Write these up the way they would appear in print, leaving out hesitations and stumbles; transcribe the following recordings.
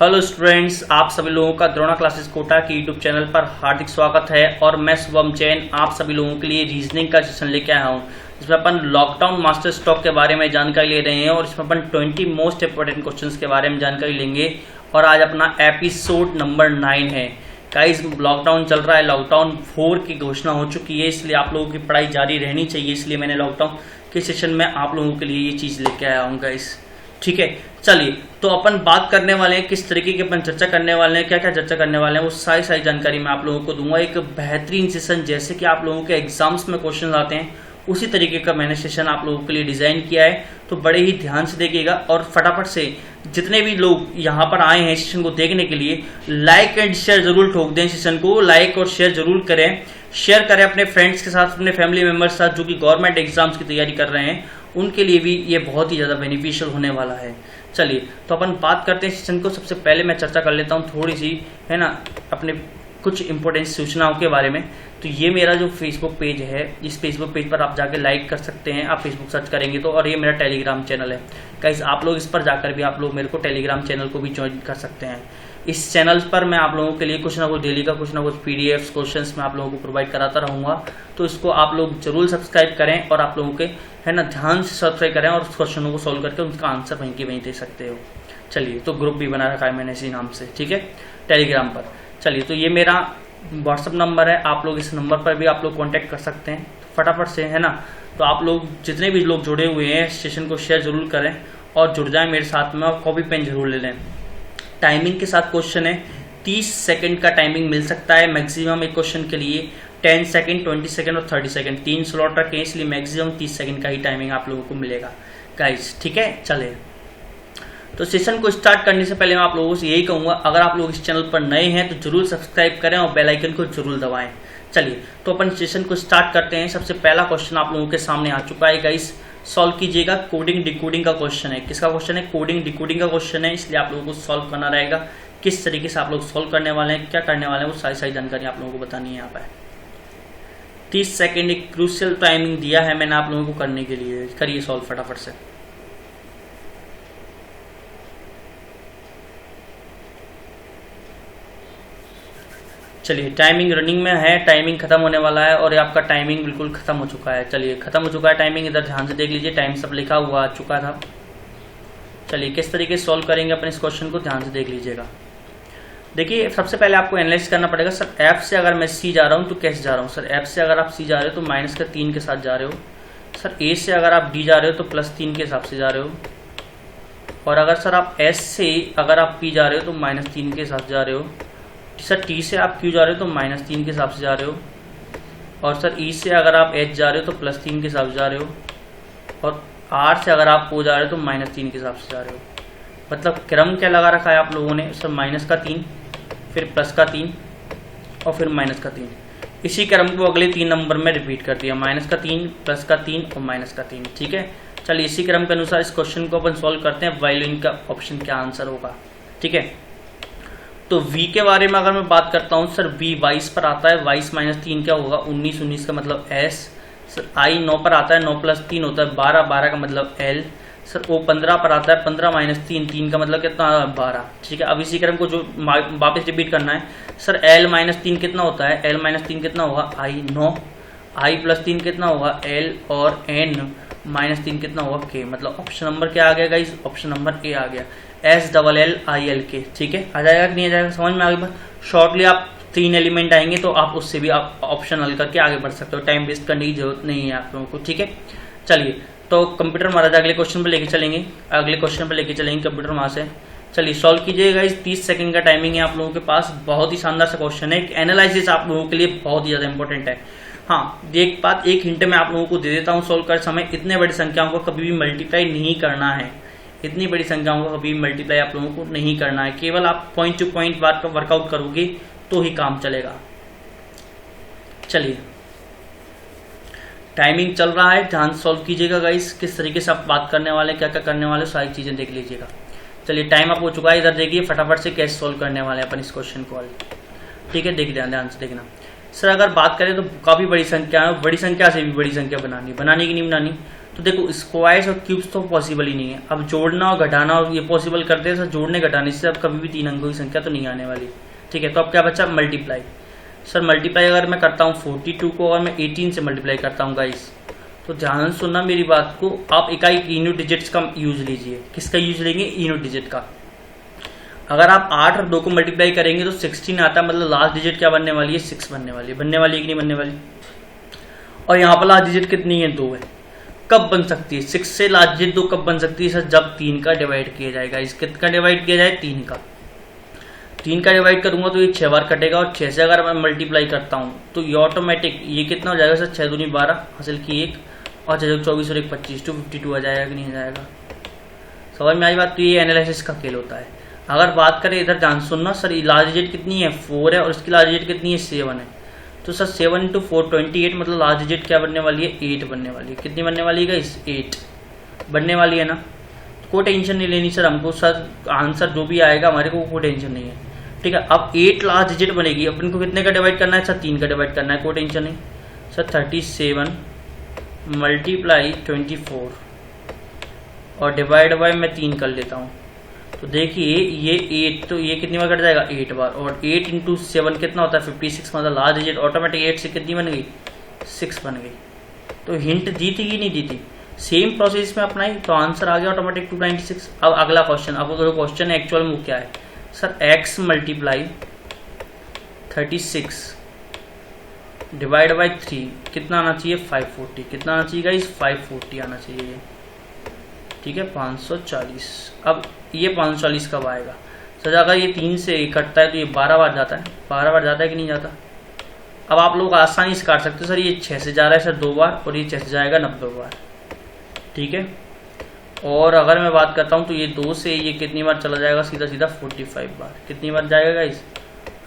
Hello students, आप सभी लोगों का द्रोणा क्लासेस कोटा की यूट्यूब चैनल पर हार्दिक स्वागत है। और मैं शुभम जैन आप सभी लोगों के लिए रीजनिंग का सेशन लेके आया हूँ, जिसमें अपन लॉकडाउन मास्टर स्ट्रोक के बारे में जानकारी ले रहे हैं और इसमें अपन 20 मोस्ट इंपोर्टेंट क्वेश्चंस के बारे में जानकारी लेंगे। और आज अपना एपिसोड नंबर 9 है। गाइस, लॉकडाउन चल रहा है, लॉकडाउन 4 की घोषणा हो चुकी है, इसलिए आप लोगों की पढ़ाई जारी रहनी चाहिए। इसलिए मैंने लॉकडाउन के सेशन में आप लोगों के लिए ये चीज़ लेके आया हूँ गाइस। ठीक है, चलिए तो अपन बात करने वाले हैं किस तरीके की अपन चर्चा करने वाले हैं, क्या क्या चर्चा करने वाले हैं, वो सारी जानकारी मैं आप लोगों को दूंगा। एक बेहतरीन सेशन, जैसे कि आप लोगों के एग्जाम्स में क्वेश्चन आते हैं उसी तरीके का मैंने सेशन आप लोगों के लिए डिजाइन किया है। तो बड़े ही ध्यान से देखिएगा और फटाफट से जितने भी लोग यहाँ पर आए हैं सेशन को देखने के लिए, लाइक एंड शेयर जरूर ठोक दें। सेशन को लाइक और शेयर जरूर करें, शेयर करें अपने फ्रेंड्स के साथ, अपने फैमिली मेंबर्स के साथ जो कि गवर्नमेंट एग्जाम्स की तैयारी कर रहे हैं, उनके लिए भी ये बहुत ही ज़्यादा बेनिफिशियल होने वाला है। चलिए तो अपन बात करते हैं सेशन को। सबसे पहले मैं चर्चा कर लेता हूँ थोड़ी सी, है ना, अपने कुछ इंपॉर्टेंट सूचनाओं के बारे में। तो ये मेरा जो फेसबुक पेज है, इस फेसबुक पेज पर आप जाके लाइक कर सकते हैं, आप फेसबुक सर्च करेंगे तो। और ये मेरा टेलीग्राम चैनल है गाइस, आप लोग इस पर जाकर भी आप लोग मेरे को टेलीग्राम चैनल को भी ज्वाइन कर सकते हैं। इस चैनल पर मैं आप लोगों के लिए कुछ ना कुछ डेली का कुछ ना कुछ पीडीएफ्स क्वेश्चंस मैं आप लोगों को प्रोवाइड कराता रहूँगा। तो इसको आप लोग जरूर सब्सक्राइब करें और आप लोगों के, है ना, ध्यान से सब्सक्राइब करें और क्वेश्चनों को सॉल्व करके उनका आंसर वहीं के वहीं दे सकते हो। चलिए, तो ग्रुप भी बना रखा है मैंने इसी नाम से, ठीक है, टेलीग्राम पर। चलिए, तो ये मेरा व्हाट्सअप नंबर है, आप लोग इस नंबर पर भी आप लोग कांटेक्ट कर सकते हैं फटाफट से, है ना। तो आप लोग जितने भी लोग जुड़े हुए हैं सेशन को शेयर जरूर करें और जुड़ जाएं मेरे साथ में, और कॉपी पेन जरूर ले लें। टाइमिंग के साथ क्वेश्चन है, 30 सेकंड का टाइमिंग मिल सकता है मैक्सिमम एक क्वेश्चन के लिए। 10 सेकंड, 20 सेकंड और 30 सेकंड, 3 स्लॉट रखें, इसलिए मैक्सिमम 30 सेकंड का ही टाइमिंग आप लोगों को मिलेगा गाइस, ठीक है। चले तो सेशन को स्टार्ट करने से पहले मैं आप लोगों से यही कहूंगा, अगर आप लोग इस चैनल पर नए हैं तो जरूर सब्सक्राइब करें और बेल आइकन को जरूर दबाएं। चलिए तो अपन सेशन को स्टार्ट करते हैं। सबसे पहला क्वेश्चन आप लोगों के सामने आ चुका है गाइस, सॉल्व कीजिएगा। कोडिंग डिकोडिंग का क्वेश्चन है। किसका क्वेश्चन है? कोडिंग डिकोडिंग का क्वेश्चन है, इसलिए आप लोगों को सॉल्व करना रहेगा। किस तरीके से आप लोग सॉल्व करने वाले हैं, क्या करने वाले हैं, वो सारी जानकारी आप लोगों को बतानी है यहाँ पर। 30 सेकेंड एक क्रूशियल टाइमिंग दिया है मैंने आप लोगों को करने के लिए। करिए सॉल्व फटाफट से। चलिए, टाइमिंग रनिंग में है, टाइमिंग खत्म होने वाला है और ये आपका टाइमिंग बिल्कुल खत्म हो चुका है। चलिए, खत्म हो चुका है टाइमिंग, इधर ध्यान से देख लीजिए, टाइम सब लिखा हुआ आ चुका था। चलिए, किस तरीके से सॉल्व करेंगे अपन इस क्वेश्चन को, ध्यान से देख लीजिएगा। देखिए, सबसे पहले आपको एनालाइज करना पड़ेगा। सर एफ से अगर मैं सी जा रहा हूँ तो कैसे जा रहा हूँ? सर एफ से अगर आप सी जा रहे हो तो -3 के साथ जा रहे हो। सर ए से अगर आप डी जा रहे हो तो +3 के हिसाब से जा रहे हो। और अगर सर आप एस से अगर आप पी जा रहे हो तो -3 के हिसाब से जा रहे हो। सर टी से आप क्यू जा रहे हो तो -3 के हिसाब से जा रहे हो। और सर ई से अगर आप एच जा रहे हो तो +3 के हिसाब से जा रहे हो। और आर से अगर आप ओ जा रहे हो तो -3 के हिसाब से जा रहे हो। मतलब क्रम क्या लगा रखा है आप लोगों ने? सर -3, फिर +3 और फिर -3। इसी क्रम को अगले 3 नंबर में रिपीट कर दिया, -3, +3 और -3, ठीक है। चलिए, इसी क्रम के अनुसार इस क्वेश्चन को अपन सॉल्व करते हैं। वायलिन का ऑप्शन क्या आंसर होगा, ठीक है। तो v के बारे में अगर मैं बात करता हूँ, सर v 22 पर आता है, 22 -3 क्या होगा? 19, 19 का मतलब s। सर i 9 पर आता है, 9 + 3 होता है 12, 12 का मतलब l। सर o 15 पर आता है, 15 - 3, 3 का मतलब कितना? 12, ठीक है। अब इसी क्रम को जो वापस रिपीट करना है। सर l - 3 कितना होता है? l - 3 कितना होगा? i 9, i + 3 कितना होगा? l, और n -3 कितना होगा? k। मतलब ऑप्शन नंबर क्या आ गया गाइस? ऑप्शन नंबर ए आ गया, SLLILK, ठीक है। आ जाएगा कि नहीं आ जाएगा? समझ में आ गई बात। शॉर्टली आप 3 एलिमेंट आएंगे तो आप उससे भी आप ऑप्शन हल करके आगे बढ़ सकते हो, टाइम वेस्ट करने की जरूरत नहीं है आप लोगों को, ठीक है। चलिए, तो कंप्यूटर महाराज अगले क्वेश्चन पर लेके चलेंगे, अगले क्वेश्चन पर लेके चलेंगे कंप्यूटर वहां से। चलिए, सॉल्व कीजिएगा। इस 30 सेकंड का टाइमिंग है आप लोगों के पास। बहुत ही शानदार सा क्वेश्चन है, एनालिसिस आप लोगों के लिए बहुत ही ज्यादा इंपॉर्टेंट है। हाँ, एक बात, एक हिंट मैं आप लोगों को दे देता हूँ सॉल्व कर समय, इतने बड़ी संख्याओं को कभी भी मल्टीप्लाई नहीं करना है। इतनी बड़ी संख्याओं को कभी मल्टीप्लाई आप लोगों को नहीं करना है, केवल आप पॉइंट टू पॉइंट वर्कआउट करोगे तो ही काम चलेगा। चलिए, टाइमिंग चल रहा है, ध्यान सॉल्व कीजिएगा गाइस। किस तरीके से आप बात करने वाले, क्या क्या करने वाले, सारी चीजें देख लीजिएगा। चलिए, टाइम आप हो चुका है, इधर देखिए फटाफट से कैसे सॉल्व करने वाले हैं अपन इस क्वेश्चन को, ठीक है। देख ध्यान से देखना। सर अगर बात करें तो काफी बड़ी संख्या है, बड़ी संख्या से भी बड़ी संख्या बनानी की नहीं बनानी। तो देखो स्क्वायर्स और क्यूब्स तो पॉसिबल ही नहीं है। अब जोड़ना और घटाना और ये पॉसिबल करते हैं सर, जोड़ने घटाने से अब कभी भी 3 अंकों की संख्या तो नहीं आने वाली। ठीक है, तो अब क्या बचा, मल्टीप्लाई। सर मल्टीप्लाई अगर मैं करता हूँ 42 को और मैं 18 से मल्टीप्लाई करता हूँ गाइस, तो ध्यान सुनना मेरी बात को, आप इकाई इनो डिजिट्स का यूज लीजिए। किसका यूज लेंगे, इनो डिजिट का। अगर आप 8 और 2 को मल्टीप्लाई करेंगे तो 16 आता है, मतलब लास्ट डिजिट क्या बनने वाली है, 6 बनने वाली है। बनने वाली है कि नहीं बनने वाली। और यहाँ पर लास्ट डिजिट कितनी है, 2 है। कब बन सकती है 6 से लास्ट डिजिट 2 कब बन सकती है सर, जब 3 का डिवाइड किया जाएगा। इस कितना डिवाइड किया जाए, 3 का। 3 का डिवाइड करूंगा तो ये 6 बार कटेगा, और 6 से अगर मैं मल्टीप्लाई करता हूँ तो ये ऑटोमेटिक ये कितना हो जाएगा सर, 6 दूनी 12 हासिल की 1 और 6 24 और 1 25 252 आ जाएगा कि नहीं आ जाएगा। समझ में आई बात। तो ये एनालिसिस का खेल होता है। अगर बात करें इधर ध्यान सुनना सर, लास्ट डिजिट कितनी है, 4 है, और इसकी लास्ट डिजिट कितनी है, 7 है। तो सर 7 × 4 28, मतलब लास्ट डिजिट क्या बनने वाली है, 8 बनने वाली है। कितनी बनने वाली है गाइस, 8 बनने वाली है ना। कोई टेंशन नहीं लेनी सर हमको, सर आंसर जो भी आएगा हमारे को कोई टेंशन नहीं है। ठीक है, अब 8 लास्ट डिजिट बनेगी, अपन को कितने का डिवाइड करना है सर, 3 का डिवाइड करना है, कोई टेंशन नहीं सर। 37 मल्टीप्लाई 24 और डिवाइड बाय मैं 3 कर लेता हूँ, तो देखिए ये 8, तो ये कितनी बार कट जाएगा, 8 बार। और 8 × 7 कितना होता है, 56, मतलब लास्ट डिजिट ऑटोमेटिक 8 से कितनी बन गई, 6 बन गई। तो हिंट दी थी कि नहीं दी थी, सेम प्रोसेस में अपनाई, तो आंसर आ गया ऑटोमेटिक 296। अब अगला क्वेश्चन, अब जो क्वेश्चन है एक्चुअल में क्या है sir, x multiply 36 divide by 3 कितना आना चाहिए, 540। कितना आना चाहिए गाइस, 540 आना चाहिए। ठीक है, 540। अब ये 540 कब आएगा सर, अगर ये 3 से कटता है तो ये 12 बार जाता है। 12 बार जाता है कि नहीं जाता। अब आप लोग आसानी से काट सकते हो सर, ये 6 से जा रहा है सर 2 बार, और ये 6 से जाएगा 90 बार। ठीक है, और अगर मैं बात करता हूँ तो ये 2 से ये कितनी बार चला जाएगा, सीधा सीधा 45 बार। कितनी बार जाएगा गाइस,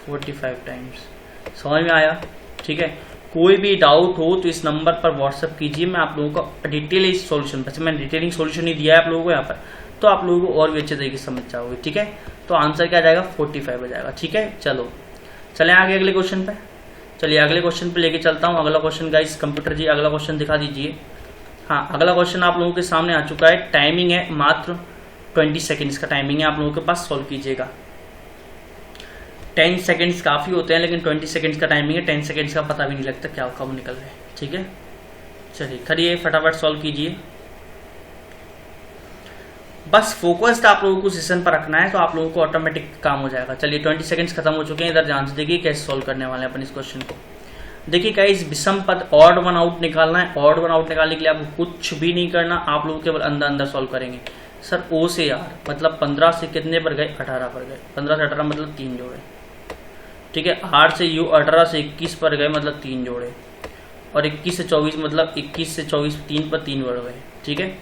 45 टाइम्स। समझ में आया। ठीक है, कोई भी डाउट हो तो इस नंबर पर व्हाट्सअप कीजिए, मैं आप लोगों को डिटेल सॉल्यूशन, वैसे मैंने डिटेलिंग सॉल्यूशन ही दिया है आप लोगों को यहाँ पर, तो आप लोगों को और भी अच्छे तरीके से समझ जाओगे। ठीक है, तो आंसर क्या जाएगा, 45 हो जाएगा। ठीक है, चलो चलें आगे अगले क्वेश्चन पे। चलिए अगले क्वेश्चन पे लेके चलता हूँ। अगला क्वेश्चन गाइस, कंप्यूटर जी अगला क्वेश्चन दिखा दीजिए। हाँ, अगला क्वेश्चन आप लोगों के सामने आ चुका है। टाइमिंग है मात्र 20 सेकेंड्स का टाइमिंग है, आप लोगों के पास, सॉल्व कीजिएगा। 10 सेकेंड्स काफ़ी होते हैं, लेकिन 20 सेकेंड्स का टाइमिंग है। 10 सेकेंड्स का पता भी नहीं लगता क्या कब निकल रहे हैं। ठीक है, चलिए करिए फटाफट सॉल्व कीजिए। बस फोकस्ड आप लोगों को सेशन पर रखना है, तो आप लोगों को ऑटोमेटिक काम हो जाएगा। चलिए 20 सेकेंड्स खत्म हो चुके हैं। इधर ध्यान से देखिए कैसे सॉल्व करने वाले हैं अपन इस क्वेश्चन को। देखिए गाइस, विषम पद ऑड वन आउट निकालना है। ऑड वन आउट निकालने के लिए आपको कुछ भी नहीं करना, आप लोग केवल अंदर अंदर सॉल्व करेंगे। सर ओ से आर मतलब 15 से कितने पर गए, 18 पर गए। 15 से 18 मतलब 3 जोड़े। ठीक है, आर से यू 18 से 21 पर गए, मतलब 3 जोड़े। और 21 से 24 मतलब 21 से 24 3 पर 3 बढ़ गए। ठीक है,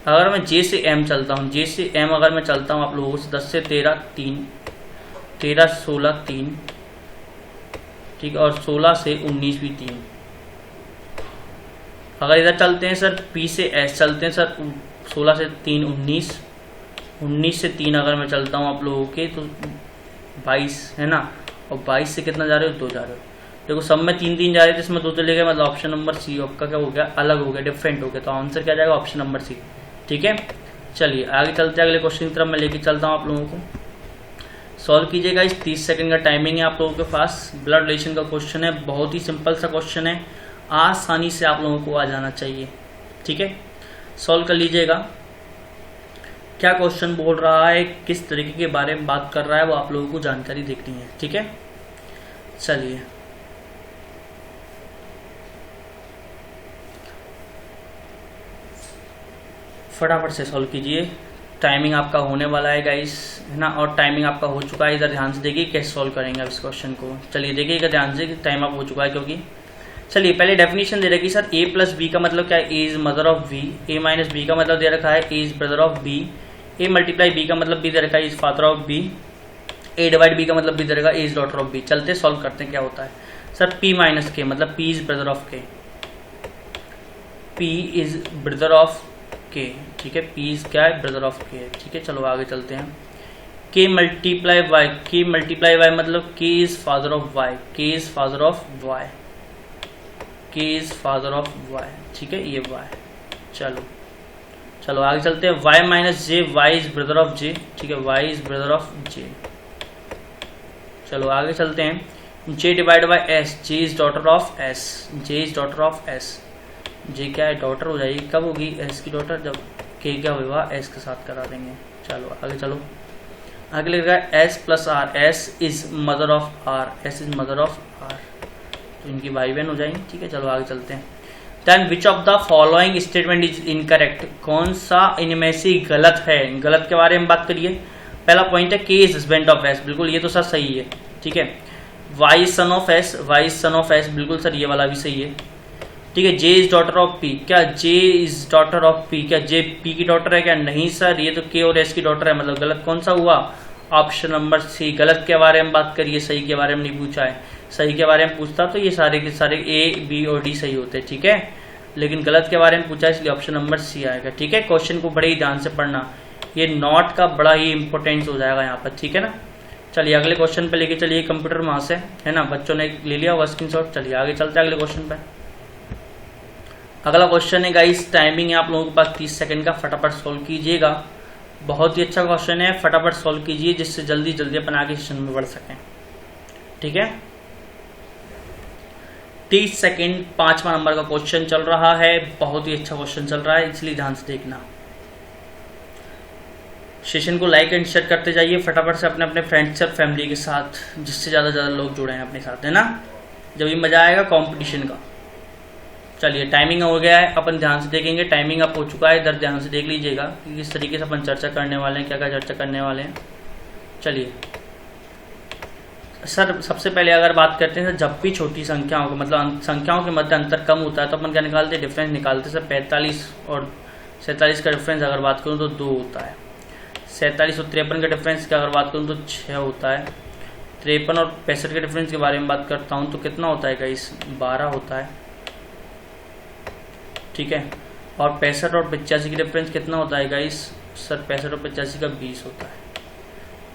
अगर मैं जे से एम चलता हूँ, जे से एम अगर मैं चलता हूँ आप लोगों से 10 से 13 3, 13 से 16 3, ठीक है, और 16 से 19 भी 3। अगर इधर चलते हैं सर पी से एस चलते हैं सर 16 से 3 19, 19 से 3 अगर मैं चलता हूँ आप लोगों के तो 22 है ना, और 22 से कितना जा रहे हो, 2 जा रहे हो। देखो सब में 3 3 जा रहे थे, इसमें 2 चले गए, मतलब ऑप्शन नंबर सी आपका क्या हो गया, अलग हो गया, डिफरेंट हो गया। तो आंसर क्या जाएगा, ऑप्शन नंबर सी। ठीक है, चलिए आगे चलते हैं, अगले क्वेश्चन की तरफ मैं लेके चलता हूँ आप लोगों को। सॉल्व कीजिएगा। इस 30 सेकंड का टाइमिंग है आप लोगों के पास। ब्लड रिलेशन का क्वेश्चन है, बहुत ही सिंपल सा क्वेश्चन है, आसानी से आप लोगों को आ जाना चाहिए। ठीक है, सॉल्व कर लीजिएगा। क्या क्वेश्चन बोल रहा है, किस तरीके के बारे में बात कर रहा है, वो आप लोगों को जानकारी देखनी है। ठीक है, चलिए फटाफट से सॉल्व कीजिए। टाइमिंग आपका होने वाला है गाइस, है ना, और टाइमिंग आपका हो चुका है। इधर ध्यान से देखिए कैसे सॉल्व करेंगे आप इस क्वेश्चन को। चलिए देखिएगा ध्यान से, टाइम आप हो चुका है क्योंकि। चलिए पहले डेफिनेशन दे रखी सर, ए प्लस बी का मतलब क्या है, A is mother of B. A minus B का मतलब दे रखा है, A is brother of B. A multiply B का मतलब भी दे रखा है, is father of B. A divide B का मतलब भी दे रखा है, A is daughter of B. चलते सॉल्व करते हैं क्या होता है। सर पी माइनस के मतलब पी इज ब्रदर ऑफ के, पी इज ब्रदर ऑफ के। ठीक है, पी इज क्या है, ब्रदर ऑफ के। ठीक है, चलो आगे चलते हैं। K multiply Y, K multiply Y मतलब K is father of Y, K is father of Y, K is father of Y. ठीक है, ये वाई। चलो आगे चलते हैं। y minus J, Y is brother of J, ठीक है, y is brother of J. चलो आगे चलते हैं। j divide by S, J is daughter of S, J is daughter of S. J क्या है, डॉटर हो जाएगी, कब होगी, एस की डॉटर, जब के क्या होगा, एस के साथ करा देंगे। चलो आगे चलो, आगे लिखा है S plus R, S is mother of R, S is mother of R, तो इनकी भाई बहन हो जाएंगी, ठीक है। चलो आगे चलते हैं। Then which of the following statement is incorrect, कौन सा इनमें से गलत है। गलत के बारे में बात करिए। पहला पॉइंट है के इज हस्बैंड ऑफ एस, बिल्कुल ये तो सर सही है, ठीक है। Y is son of S, Y is son of S, बिल्कुल सर ये वाला भी सही है, ठीक है। J is daughter of P, क्या J is daughter of P, क्या जे पी की डॉटर है क्या, नहीं सर, ये तो के और एस की डॉटर है, मतलब गलत कौन सा हुआ, ऑप्शन नंबर सी। गलत के बारे में बात करिए, सही के बारे में नहीं पूछा है। सही के बारे में पूछता तो ये सारे के सारे ए बी और डी सही होते, ठीक है, लेकिन गलत के बारे में पूछा इसलिए ऑप्शन नंबर सी आएगा, ठीक है। क्वेश्चन को बड़े ही ध्यान से पढ़ना, ये नॉट का बड़ा ही इंपॉर्टेंस हो जाएगा यहाँ पर, ठीक है ना। चलिए अगले क्वेश्चन पे लेके चलिए कंप्यूटर वहां से, है ना, बच्चों ने ले लिया होगा स्क्रीनशॉट। चलिए आगे चलते हैं अगले क्वेश्चन पे। अगला क्वेश्चन है गाइस, टाइमिंग है आप लोगों के पास 30 सेकंड का, फटाफट सोल्व कीजिएगा। बहुत ही अच्छा क्वेश्चन है, फटाफट सोल्व कीजिए जिससे जल्दी जल्दी अपन आगे सेशन में बढ़ सकें, ठीक है। 30 सेकंड 5वां नंबर का क्वेश्चन चल रहा है, बहुत ही अच्छा क्वेश्चन चल रहा है, इसलिए ध्यान से देखना। सेशन को लाइक एंड शेयर करते जाइए फटाफट से अपने अपने फ्रेंड्स और फैमिली के साथ, जिससे ज़्यादा ज़्यादा लोग जुड़े हैं अपने साथ, है ना, जब ये मज़ा आएगा कंपटीशन का। चलिए टाइमिंग हो गया है, अपन ध्यान से देखेंगे। टाइमिंग अप हो चुका है, इधर ध्यान से देख लीजिएगा कि किस तरीके से अपन चर्चा करने वाले हैं, क्या क्या चर्चा करने वाले हैं। चलिए सर सबसे पहले अगर बात करते हैं, जब भी छोटी संख्याओं के मतलब संख्याओं के मध्य अंतर कम होता है तो अपन क्या निकालते हैं, डिफरेंस निकालते हैं। सर 45 और 47 का डिफरेंस अगर बात करूँ तो 2 होता है। 47 और 53 का डिफरेंस की अगर बात करूँ तो 6 होता है। 53 और 65 के डिफरेंस के बारे में बात करता हूँ तो कितना होता है गाइस, 12 होता है, ठीक है। और 65 और 85 की डिफरेंस कितना होता है गाइस, सर 65 और 85 का 20 होता है।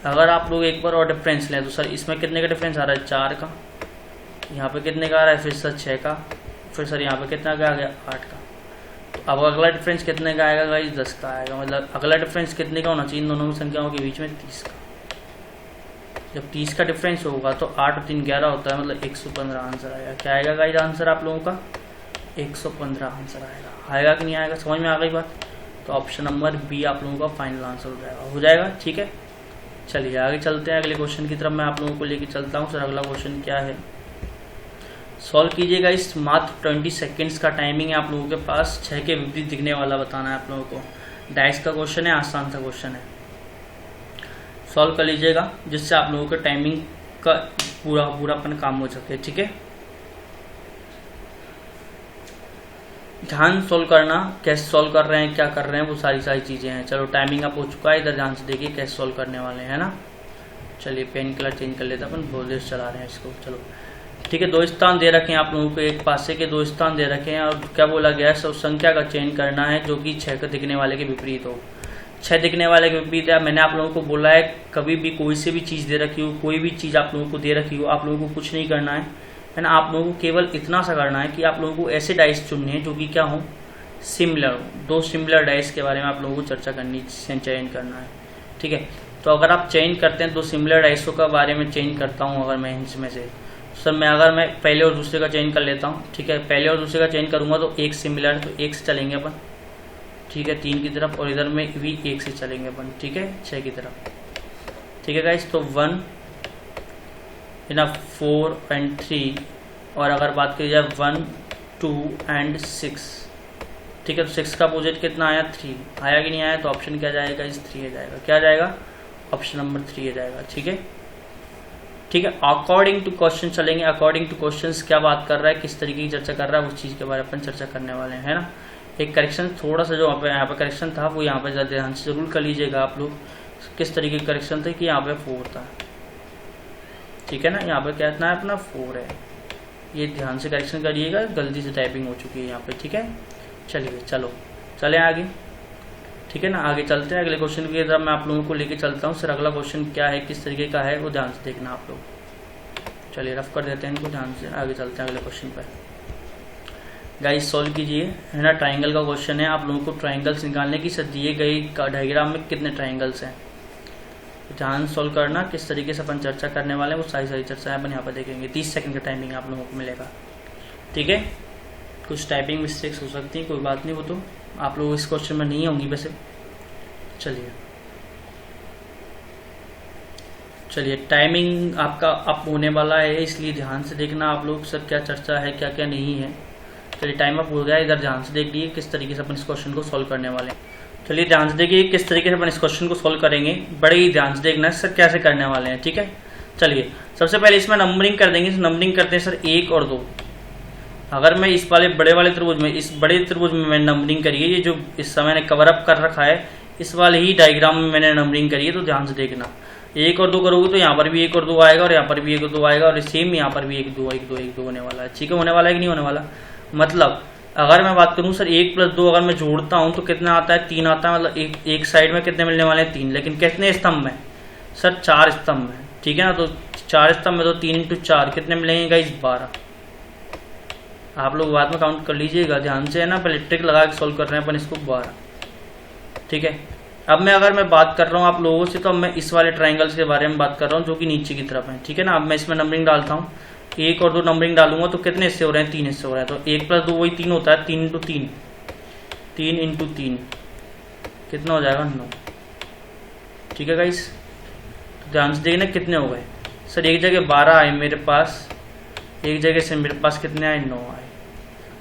अगर आप लोग एक बार और डिफरेंस लें तो सर इसमें कितने का डिफरेंस आ रहा है, 4 का, यहाँ पे कितने का आ रहा है, फिर सर 6 का, फिर सर यहाँ पे कितना का आ गया, 8 का। तो अब अगला डिफरेंस कितने का आएगा गाइस, 10 का आएगा। मतलब अगला डिफरेंस कितने का होना चाहिए इन दोनों संख्याओं के बीच में, 30 का। जब 30 का डिफरेंस होगा तो 8 और 3 11 होता है, मतलब 115 आंसर आएगा। क्या आएगा गाइस आंसर आप लोगों का, 115 आंसर आएगा कि नहीं आएगा, समझ में आ गई बात। तो ऑप्शन नंबर बी आप लोगों का फाइनल आंसर हो जाएगा, ठीक है। चलिए आगे चलते हैं अगले क्वेश्चन की तरफ, मैं आप लोगों को लेके चलता हूँ। सर अगला क्वेश्चन क्या है, सॉल्व कीजिएगा। इस मात्र 20 सेकेंड्स का टाइमिंग है आप लोगों के पास, 6 के विपरीत दिखने वाला बताना है आप लोगों को। डाइस का क्वेश्चन है, आसान सा क्वेश्चन है, सॉल्व कर लीजिएगा जिससे आप लोगों के टाइमिंग का पूरा अपन काम हो सके, ठीक है। ध्यान सोल्व करना, कैसे सोल्व कर रहे हैं, क्या कर रहे हैं, वो सारी चीजें हैं। चलो टाइमिंग अप हो चुका है, इधर ध्यान से देखिए कैसे सोल्व करने वाले हैं ना। चलिए पेन कलर चेंज कर लेते हैं अपन, बहुत देर चला रहे हैं इसको। चलो ठीक है, 2 स्थान दे रखे हैं आप लोगों को, एक पासे के 2 स्थान दे रखे हैं और क्या बोला गया है, सब संख्या का चयन करना है जो कि 6 के दिखने वाले के विपरीत हो। 6 दिखने वाले के विपरीत है। मैंने आप लोगों को बोला है कभी भी कोई से भी चीज़ दे रखी हो, कोई भी चीज़ आप लोगों को दे रखी हो, आप लोगों को कुछ नहीं करना है ना। आप लोगों को केवल इतना सा करना है कि आप लोगों को ऐसे डाइस चुनने हैं जो कि क्या हो, सिमिलर हो। 2 सिमिलर डाइस के बारे में आप लोगों को चर्चा करनी, चयन करना है, ठीक है। तो अगर आप चयन करते हैं 2 सिमिलर डाइसों का बारे में चयन करता हूँ अगर मैं इसमें से, सर अगर मैं पहले और दूसरे का चयन कर लेता हूँ, ठीक है। पहले और दूसरे का चयन करूँगा तो 1 सिमिलर, तो 1 से चलेंगे अपन, ठीक है, 3 की तरफ, और इधर में भी 1 से चलेंगे अपन, ठीक है, 6 की तरफ, ठीक है गाइस। तो 1 4 एंड 3, और अगर बात की जाए 1 2 एंड 6, ठीक है। तो 6 का अपोजिट कितना आया, 3 आया कि नहीं आया, तो ऑप्शन क्या जाएगा इस 3 आ जाएगा, क्या जाएगा, ऑप्शन नंबर 3 आ जाएगा, ठीक है, ठीक है। अकॉर्डिंग टू क्वेश्चन चलेंगे, अकॉर्डिंग टू क्वेश्चंस क्या बात कर रहा है, किस तरीके की चर्चा कर रहा है, उस चीज़ के बारे में अपन चर्चा करने वाले हैं, है ना। एक करेक्शन थोड़ा सा जो यहाँ पे करेक्शन था वो यहाँ पे ध्यान से जरूर कर लीजिएगा आप लोग, किस तरीके की करेक्शन थे कि यहाँ पे 4 था, ठीक है ना। यहाँ पे क्या इतना है अपना 4 है, ये ध्यान से करेक्शन करिएगा, गलती से टाइपिंग हो चुकी है यहाँ पे, ठीक है। चलिए चले आगे, ठीक है ना। आगे चलते हैं अगले क्वेश्चन की तरफ, मैं आप लोगों को लेके चलता हूँ। सर अगला क्वेश्चन क्या है, किस तरीके का है, वो ध्यान से देखना आप लोग। चलिए रफ कर देते हैं इनको, ध्यान से आगे चलते हैं अगले क्वेश्चन पर। गाइस सॉल्व कीजिए, है ना। ट्राइंगल का क्वेश्चन है, आप लोगों को ट्राइंगल्स निकालने की सर दिए गए डायग्राम में कितने ट्राइंगल्स हैं, ध्यान सॉल्व करना। किस तरीके से अपन चर्चा करने वाले हैं वो सारी चर्चा अपन यहाँ पर देखेंगे। 30 सेकंड का टाइमिंग आप लोगों को मिलेगा, ठीक है। कुछ टाइपिंग मिस्टेक्स हो सकती हैं, कोई बात नहीं, वो तो आप लोग इस क्वेश्चन में नहीं होंगी वैसे। चलिए टाइमिंग आपका अप होने वाला है, इसलिए ध्यान से देखना आप लोग सर क्या चर्चा है क्या क्या नहीं है। चलिए टाइम अप हो गया, इधर ध्यान से देख लीजिए किस तरीके से अपन इस क्वेश्चन को सॉल्व करने वाले हैं। चलिए ध्यान से देखिए किस तरीके से अपन इस क्वेश्चन को सॉल्व करेंगे, बड़े ही ध्यान से देखना सर कैसे करने वाले हैं, ठीक है। चलिए सबसे पहले इसमें नंबरिंग कर देंगे। नंबरिंग करते हैं सर 1 और 2। अगर मैं इस वाले बड़े वाले त्रिभुज में, इस बड़े त्रिभुज में मैंने नंबरिंग करी है, ये जो इस समय मैंने कवर अप कर रखा है इस वाले ही डायग्राम में मैंने नंबरिंग करी है, तो ध्यान से देखना। 1 और 2 करोगे तो यहाँ पर भी 1 और 2 आएगा और यहाँ पर भी 1 और 2 आएगा और सेम यहाँ पर भी 1 2 1 2 1 2 होने वाला है, ठीक है। होने वाला है कि नहीं होने वाला, मतलब अगर मैं बात करूँ सर 1 + 2 अगर मैं जोड़ता हूँ तो कितना आता है, 3 आता है। मतलब एक साइड में कितने मिलने वाले हैं, 3, लेकिन कितने स्तंभ में सर, 4 स्तंभ में, ठीक है ना। तो 4 स्तंभ में तो 3 × 4 कितने मिलेंगे गाइस, 12। आप लोग बाद में काउंट कर लीजिएगा ध्यान से, है ना। पहले ट्रिक लगा के सॉल्व कर रहे हैं अपन इसको, 12, ठीक है। अब मैं अगर मैं बात कर रहा हूँ आप लोगों से, तो अब मैं इस वाले ट्राइंगल्स के बारे में बात कर रहा हूँ जो कि नीचे की तरफ है, ठीक है ना। अब मैं इसमें नंबरिंग डालता हूँ, 1 और 2 नंबरिंग डालूंगा तो कितने हिस्से हो रहे हैं, 3 हिस्से हो रहे हैं। तो 1 + 2 वही 3 होता है, 3 × 3, 3 × 3 कितना हो जाएगा, 9, ठीक है गाइस। तो ध्यान से देखना कितने हो गए सर, एक जगह 12 आए मेरे पास, एक जगह से मेरे पास कितने आए, 9 आए।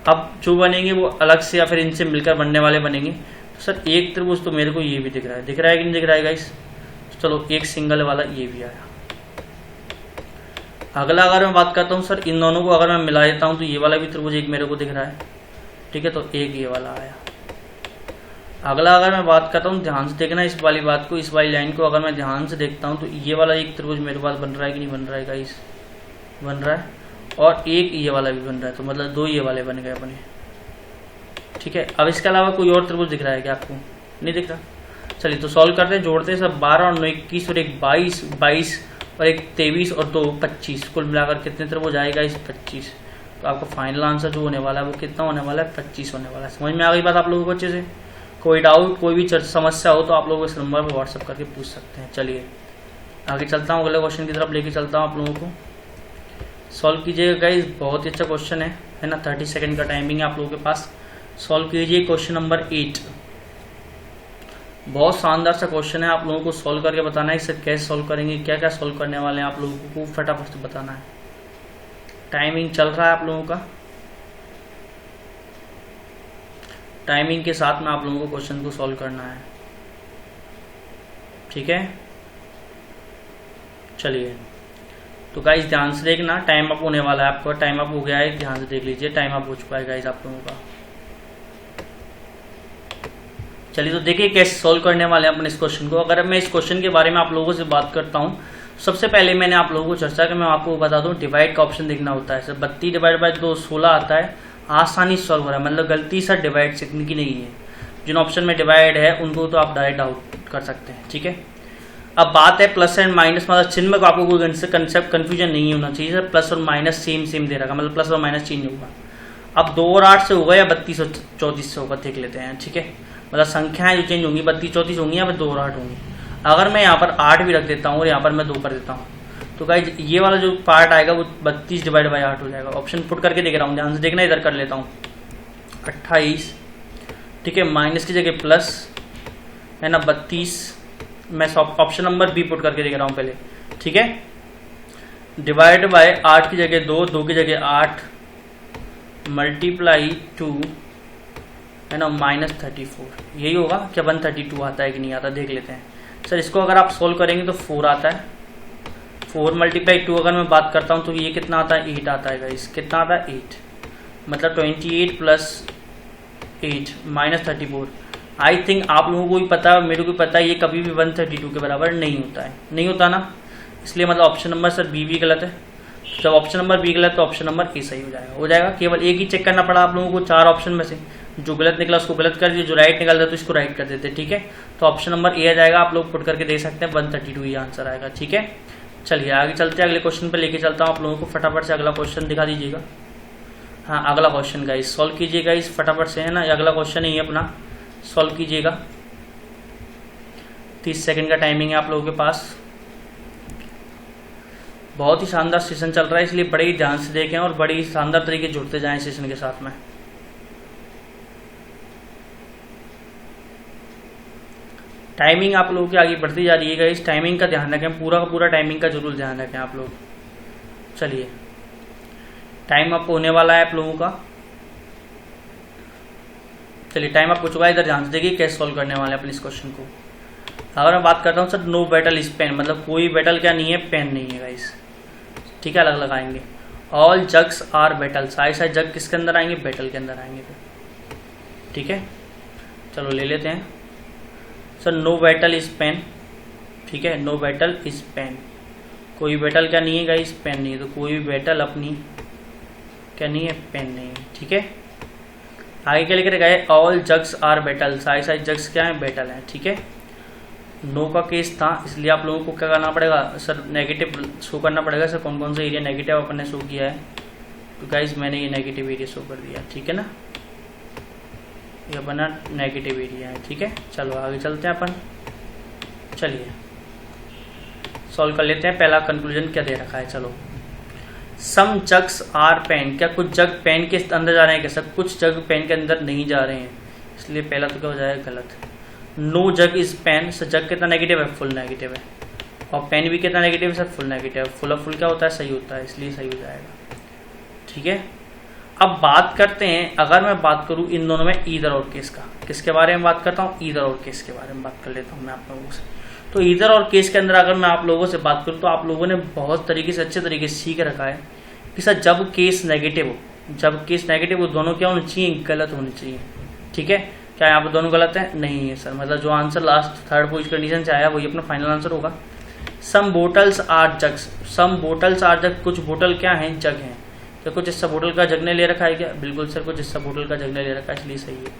अब जो बनेंगे वो अलग से या फिर इनसे मिलकर बनने वाले बनेंगे। तो सर एक त्रिभुज तो मेरे को ये भी दिख रहा है कि नहीं दिख रहा है गाइस। चलो एक सिंगल वाला ये भी आया। अगला अगर मैं बात करता हूँ सर, इन दोनों को अगर मैं मिला देता हूँ तो ये वाला भी त्रिभुज एक मेरे को दिख रहा है, ठीक है। तो एक ये वाला आया। अगला अगर मैं बात करता हूँ, ध्यान से देखना इस वाली बात को, इस वाली लाइन को अगर मैं ध्यान से देखता हूँ तो ये वाला एक त्रिभुज मेरे पास बन रहा है कि नहीं बन रहा है गाइस, बन रहा है। और एक ये वाला भी बन रहा है, तो मतलब 2 ये वाले बन गए अपने, ठीक है। अब इसके अलावा कोई और त्रिभुज दिख रहा है क्या आपको, नहीं दिख रहा। चलिए तो सॉल्व करते हैं, जोड़ते हैं सब। 12 और 9 21 और एक 22, 22 और एक 23 और 2 25, कुल मिलाकर कितने त्रिभुज आएगा इस 25। तो आपका फाइनल आंसर जो होने वाला है वो कितना होने वाला है, 25 होने वाला है। समझ में आ गई बात आप लोगों को अच्छे से। कोई डाउट कोई भी समस्या हो तो आप लोग इस नंबर पर व्हाट्सअप करके पूछ सकते हैं। चलिए आगे चलता हूँ, अगले क्वेश्चन की तरफ लेके चलता हूँ आप लोगों को। सॉल्व कीजिएगा गाइस, बहुत ही अच्छा क्वेश्चन है ना। 30 सेकंड का टाइमिंग है आप लोगों के पास। सॉल्व कीजिए क्वेश्चन नंबर 8। बहुत शानदार सा क्वेश्चन है, आप लोगों को सॉल्व करके बताना है इसे कैसे सॉल्व करेंगे, क्या क्या सॉल्व करने वाले हैं आप लोगों को फटाफट से बताना है। टाइमिंग चल रहा है आप लोगों का, टाइमिंग के साथ में आप लोगों को क्वेश्चन को सॉल्व करना है, ठीक है। चलिए तो गाइस ध्यान से देखना, टाइम अप होने वाला है आपका। टाइम अप हो गया है, ध्यान से देख लीजिए, टाइम अप हो चुका है गाइस आप लोगों का। चलिए तो देखिए कैसे सॉल्व करने वाले हैं अपन इस क्वेश्चन को। अगर मैं इस क्वेश्चन के बारे में आप लोगों से बात करता हूं, सबसे पहले मैंने आप लोगों को चर्चा कि मैं आपको बता दूं, डिवाइड का ऑप्शन देखना होता है। सर 32 / 2 16 आता है, आसानी से सॉल्व हो रहा है, मतलब गलती सर डिवाइड से की नहीं है। जिन ऑप्शन में डिवाइड है उनको तो आप डायरेक्ट आउट कर सकते हैं, ठीक है। अब बात है प्लस एंड माइनस, मतलब चिन्ह को आपको कोई कंसेप्ट कंफ्यूजन नहीं होना चाहिए सर। प्लस और माइनस सेम दे रखा, मतलब प्लस और माइनस चेंज होगा। अब 2 और 8 से होगा या 32 और 34 से होगा, देख लेते हैं, ठीक है। मतलब संख्याएं जो चेंज होंगी 32 34 होंगी या फिर 2 और 8 होंगी। अगर मैं यहाँ पर 8 भी रख देता हूँ और यहाँ पर मैं 2 कर देता हूँ तो गाइस ये वाला जो पार्ट आएगा वो 32 / 8 हो जाएगा। ऑप्शन पुट करके देख रहा हूँ, ध्यान से देखना, इधर कर लेता हूँ 28, ठीक है। माइनस की जगह प्लस है ना 32, मैं ऑप्शन नंबर बी पुट करके देख रहा हूँ पहले, ठीक है। डिवाइड बाय 8 की जगह 2, 2 की जगह 8, मल्टीप्लाई 2 है ना -34, यही होगा क्या। 132 आता है कि नहीं आता, देख लेते हैं सर। इसको अगर आप सोल्व करेंगे तो 4 आता है। 4 × 2 अगर मैं बात करता हूँ तो ये कितना आता है, 8 आता है गाइस। कितना आता है, 8, मतलब 28 + 8 -34। आई थिंक आप लोगों को भी पता है, मेरे को भी पता है, ये कभी भी 132 के बराबर नहीं होता है, नहीं होता ना। इसलिए मतलब ऑप्शन नंबर सर बी भी गलत है। जब ऑप्शन नंबर बी गलत तो ऑप्शन नंबर ए सही हो जाएगा। केवल एक ही चेक करना पड़ा आप लोगों को 4 ऑप्शन में से, जो गलत निकला उसको गलत कर दिए, जो राइट निकलता तो इसको राइट कर देते, ठीक है। तो ऑप्शन नंबर ए आ जाएगा, आप लोग पुट करके दे सकते हैं, 132 ये आंसर आएगा, ठीक है। चलिए आगे चलते हैं, अगले क्वेश्चन पे लेके चलता हूँ आप लोगों को। फटाफट से अगला क्वेश्चन दिखा दीजिएगा। हाँ अगला क्वेश्चन गाइस सॉल्व कीजिए गाइस फटाफट से, है ना। ये अगला क्वेश्चन ही है अपना, सॉल्व कीजिएगा। 30 सेकंड का टाइमिंग है आप लोगों के पास। बहुत ही शानदार सेशन चल रहा है, इसलिए बड़े ही ध्यान से देखें और बड़ी ही शानदार तरीके जुड़ते जाएं सेशन के साथ में। टाइमिंग आप लोगों की आगे बढ़ती जा रही है गाइस, टाइमिंग का ध्यान रखें, पूरा का पूरा टाइमिंग का जरूर ध्यान रखें आप लोग। चलिए टाइम अप होने वाला है आप लोगों का। चलिए टाइम अप हो चुका है, इधर ध्यान से देखिए कैसे सॉल्व करने वाले हैं अपने इस क्वेश्चन को। अगर मैं बात करता हूँ sir no battle is pen, मतलब कोई बैटल क्या नहीं है, पेन नहीं है गाइस, ठीक है, अलग लगाएंगे। ऑल जग्स आर बैटल, सारे सारे जग किसके अंदर आएंगे, बैटल के अंदर आएंगे, ठीक है। चलो ले लेते हैं sir no battle is pen, ठीक है, नो बैटल इज पेन, कोई बैटल क्या नहीं है गाइस, पेन नहीं है, तो कोई बैटल अपनी क्या नहीं है, पेन नहीं है, ठीक है। आगे क्या लेकर गए, ऑल जग्स आर बैटल, सारे सारे जग्स क्या है, बैटल है, ठीक है। नो का केस था, इसलिए आप लोगों को क्या करना पड़ेगा सर, नेगेटिव शो करना पड़ेगा। सर कौन कौन सा एरिया नेगेटिव अपन ने शो किया है, तो गाइस मैंने ये नेगेटिव एरिया शो कर दिया, ठीक है ना, ये बना नेगेटिव एरिया है, ठीक है। चलो आगे चलते हैं अपन, चलिए सॉल्व कर लेते हैं। पहला कंक्लूजन क्या दे रखा है, चलो सम जग्स आर पेन, क्या कुछ जग पेन के अंदर जा रहे हैं, क्या सर कुछ जग पेन के अंदर नहीं जा रहे हैं, इसलिए पहला तो क्या हो जाएगा गलत। No jug is pen, sir jug कितना नेगेटिव है, फुल नेगेटिव है, और पेन भी कितना नेगेटिव है सर, फुल नेगेटिव है, फुल ऑफ फुल क्या होता है, सही होता है, इसलिए सही हो जाएगा, ठीक है। अब बात करते हैं, अगर मैं बात करूं इन दोनों में ईदर और केस का, किसके बारे में बात करता हूं, ईदर और केस के बारे में बात कर लेता हूं मैं आप लोगों से। तो ईदर और केस के अंदर अगर मैं आप लोगों से बात करूं तो आप लोगों ने बहुत तरीके से अच्छे तरीके से सीख रखा है कि सर जब केस नेगेटिव हो, जब केस नेगेटिव हो दोनों क्या होने चाहिए, गलत होने चाहिए, ठीक है। क्या यहाँ पर दोनों गलत है, नहीं है सर, मतलब जो answer last third pose condition से आया वही अपना फाइनल आंसर होगा। Some bottles are jugs, some bottles are jug, कुछ बोतल क्या है, जग हैं, तो कुछ हिस्सा बोतल का जग ने ले रखा है क्या, बिल्कुल सर कुछ हिस्सा बोतल का जग ने ले रखा है, इसलिए सही है।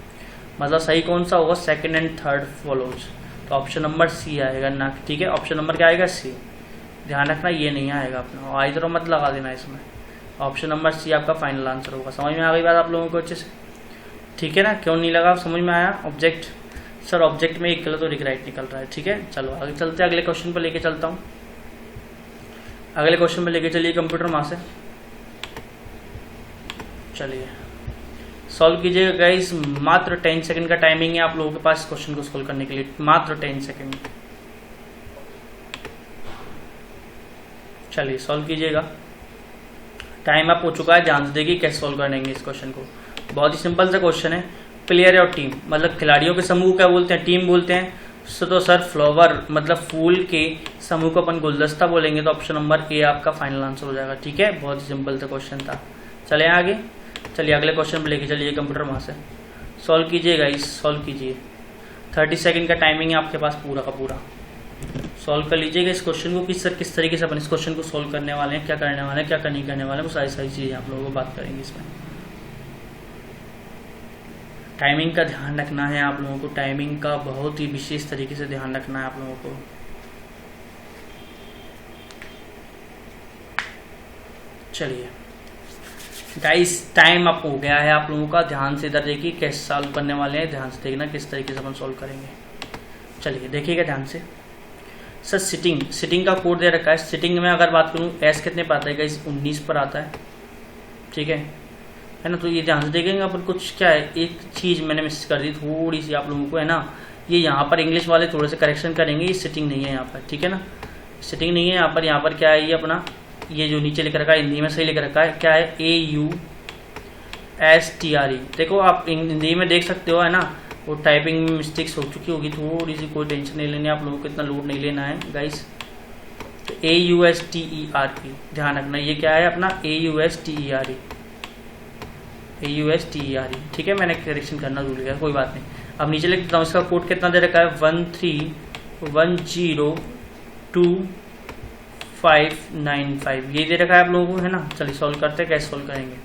मतलब सही कौन सा होगा, सेकंड एंड थर्ड फॉलोज, तो ऑप्शन नंबर सी आएगा ना, ठीक है। ऑप्शन नंबर क्या आएगा, सी, ध्यान रखना ये नहीं आएगा अपना, और इधर मत लगा देना इसमें, ऑप्शन नंबर सी आपका फाइनल आंसर होगा। समझ में आ गई बात आप लोगों को अच्छे से, ठीक है ना, क्यों नहीं लगा, समझ में आया। ऑब्जेक्ट सर ऑब्जेक्ट में एक गलत और एक राइट निकल रहा है, ठीक है। चलो आगे चलते हैं, अगले क्वेश्चन पर लेके चलता हूँ, अगले क्वेश्चन पर लेके चलिए कंप्यूटर माँ से, चलिए सॉल्व कीजिएगा गाइस। मात्र 10 सेकंड का टाइमिंग है आप लोगों के पास क्वेश्चन को सॉल्व करने के लिए, मात्र 10 सेकंड। चलिए सॉल्व कीजिएगा, टाइम अप हो चुका है, ध्यान से देखिए कैसे सॉल्व करेंगे इस क्वेश्चन को। बहुत ही सिंपल सा क्वेश्चन है, प्लेयर और टीम, मतलब खिलाड़ियों के समूह क्या बोलते हैं, टीम बोलते हैं, तो सर फ्लावर मतलब फूल के समूह को अपन गुलदस्ता बोलेंगे, तो ऑप्शन नंबर ए आपका फाइनल आंसर हो जाएगा, ठीक है। बहुत ही सिंपल सा क्वेश्चन था। चले आगे, चलिए अगले क्वेश्चन पर लेके चलिए कंप्यूटर वहाँ से, सॉल्व कीजिएगा इस, सॉल्व कीजिए। 30 सेकंड का टाइमिंग है आपके पास पूरा का पूरा, सॉल्व कर लीजिएगा इस क्वेश्चन को कि सर किस तरीके से अपन इस क्वेश्चन को सॉल्व करने वाले हैं, क्या करने वाले हैं, क्या नहीं करने वाले हैं, वो सारी सारी चीज़ें आप लोगों को बात करेंगे इसमें। टाइमिंग का ध्यान रखना है आप लोगों को, टाइमिंग का बहुत ही विशेष तरीके से ध्यान रखना है आप लोगों को। चलिए गाइस टाइम अप हो गया है आप लोगों का, ध्यान से इधर देखिए कैसे सॉल्व करने वाले हैं, ध्यान से देखना किस तरीके से अपन सॉल्व करेंगे। चलिए देखिएगा ध्यान से। सर सिटिंग, सिटिंग का कोड दे रखा है, सिटिंग में अगर बात करूँ एस कितने पर आता है गाइस, 19 पर आता है, ठीक है ना। तो ये ध्यान से देखेंगे अपन, कुछ क्या है एक चीज़ मैंने मिस कर दी थोड़ी सी आप लोगों को, है ना। ये यहाँ पर इंग्लिश वाले थोड़े से करेक्शन करेंगे, ये सिटिंग नहीं है यहाँ पर, ठीक है ना, सिटिंग नहीं है यहाँ पर क्या है, ये अपना ये जो नीचे लिख रखा है हिंदी में सही लिख रखा है, क्या है AUSTRE। देखो आप हिंदी में देख सकते हो, है ना, वो टाइपिंग में मिस्टेक्स हो चुकी होगी थोड़ी सी, कोई टेंशन नहीं लेनी आप लोगों को, इतना लोड नहीं लेना है गाइस। तो AUSTERE ध्यान रखना, ये क्या है अपना AUSTERE, ठीक है। मैंने करेक्शन करना भूल गया, कोई बात नहीं। अब नीचे लिख देता हूँ, इसका कोड कितना दे रखा है, 13102595, ये दे रखा है आप लोगों को, है ना। चलिए सॉल्व करते हैं, कैसे सॉल्व करेंगे।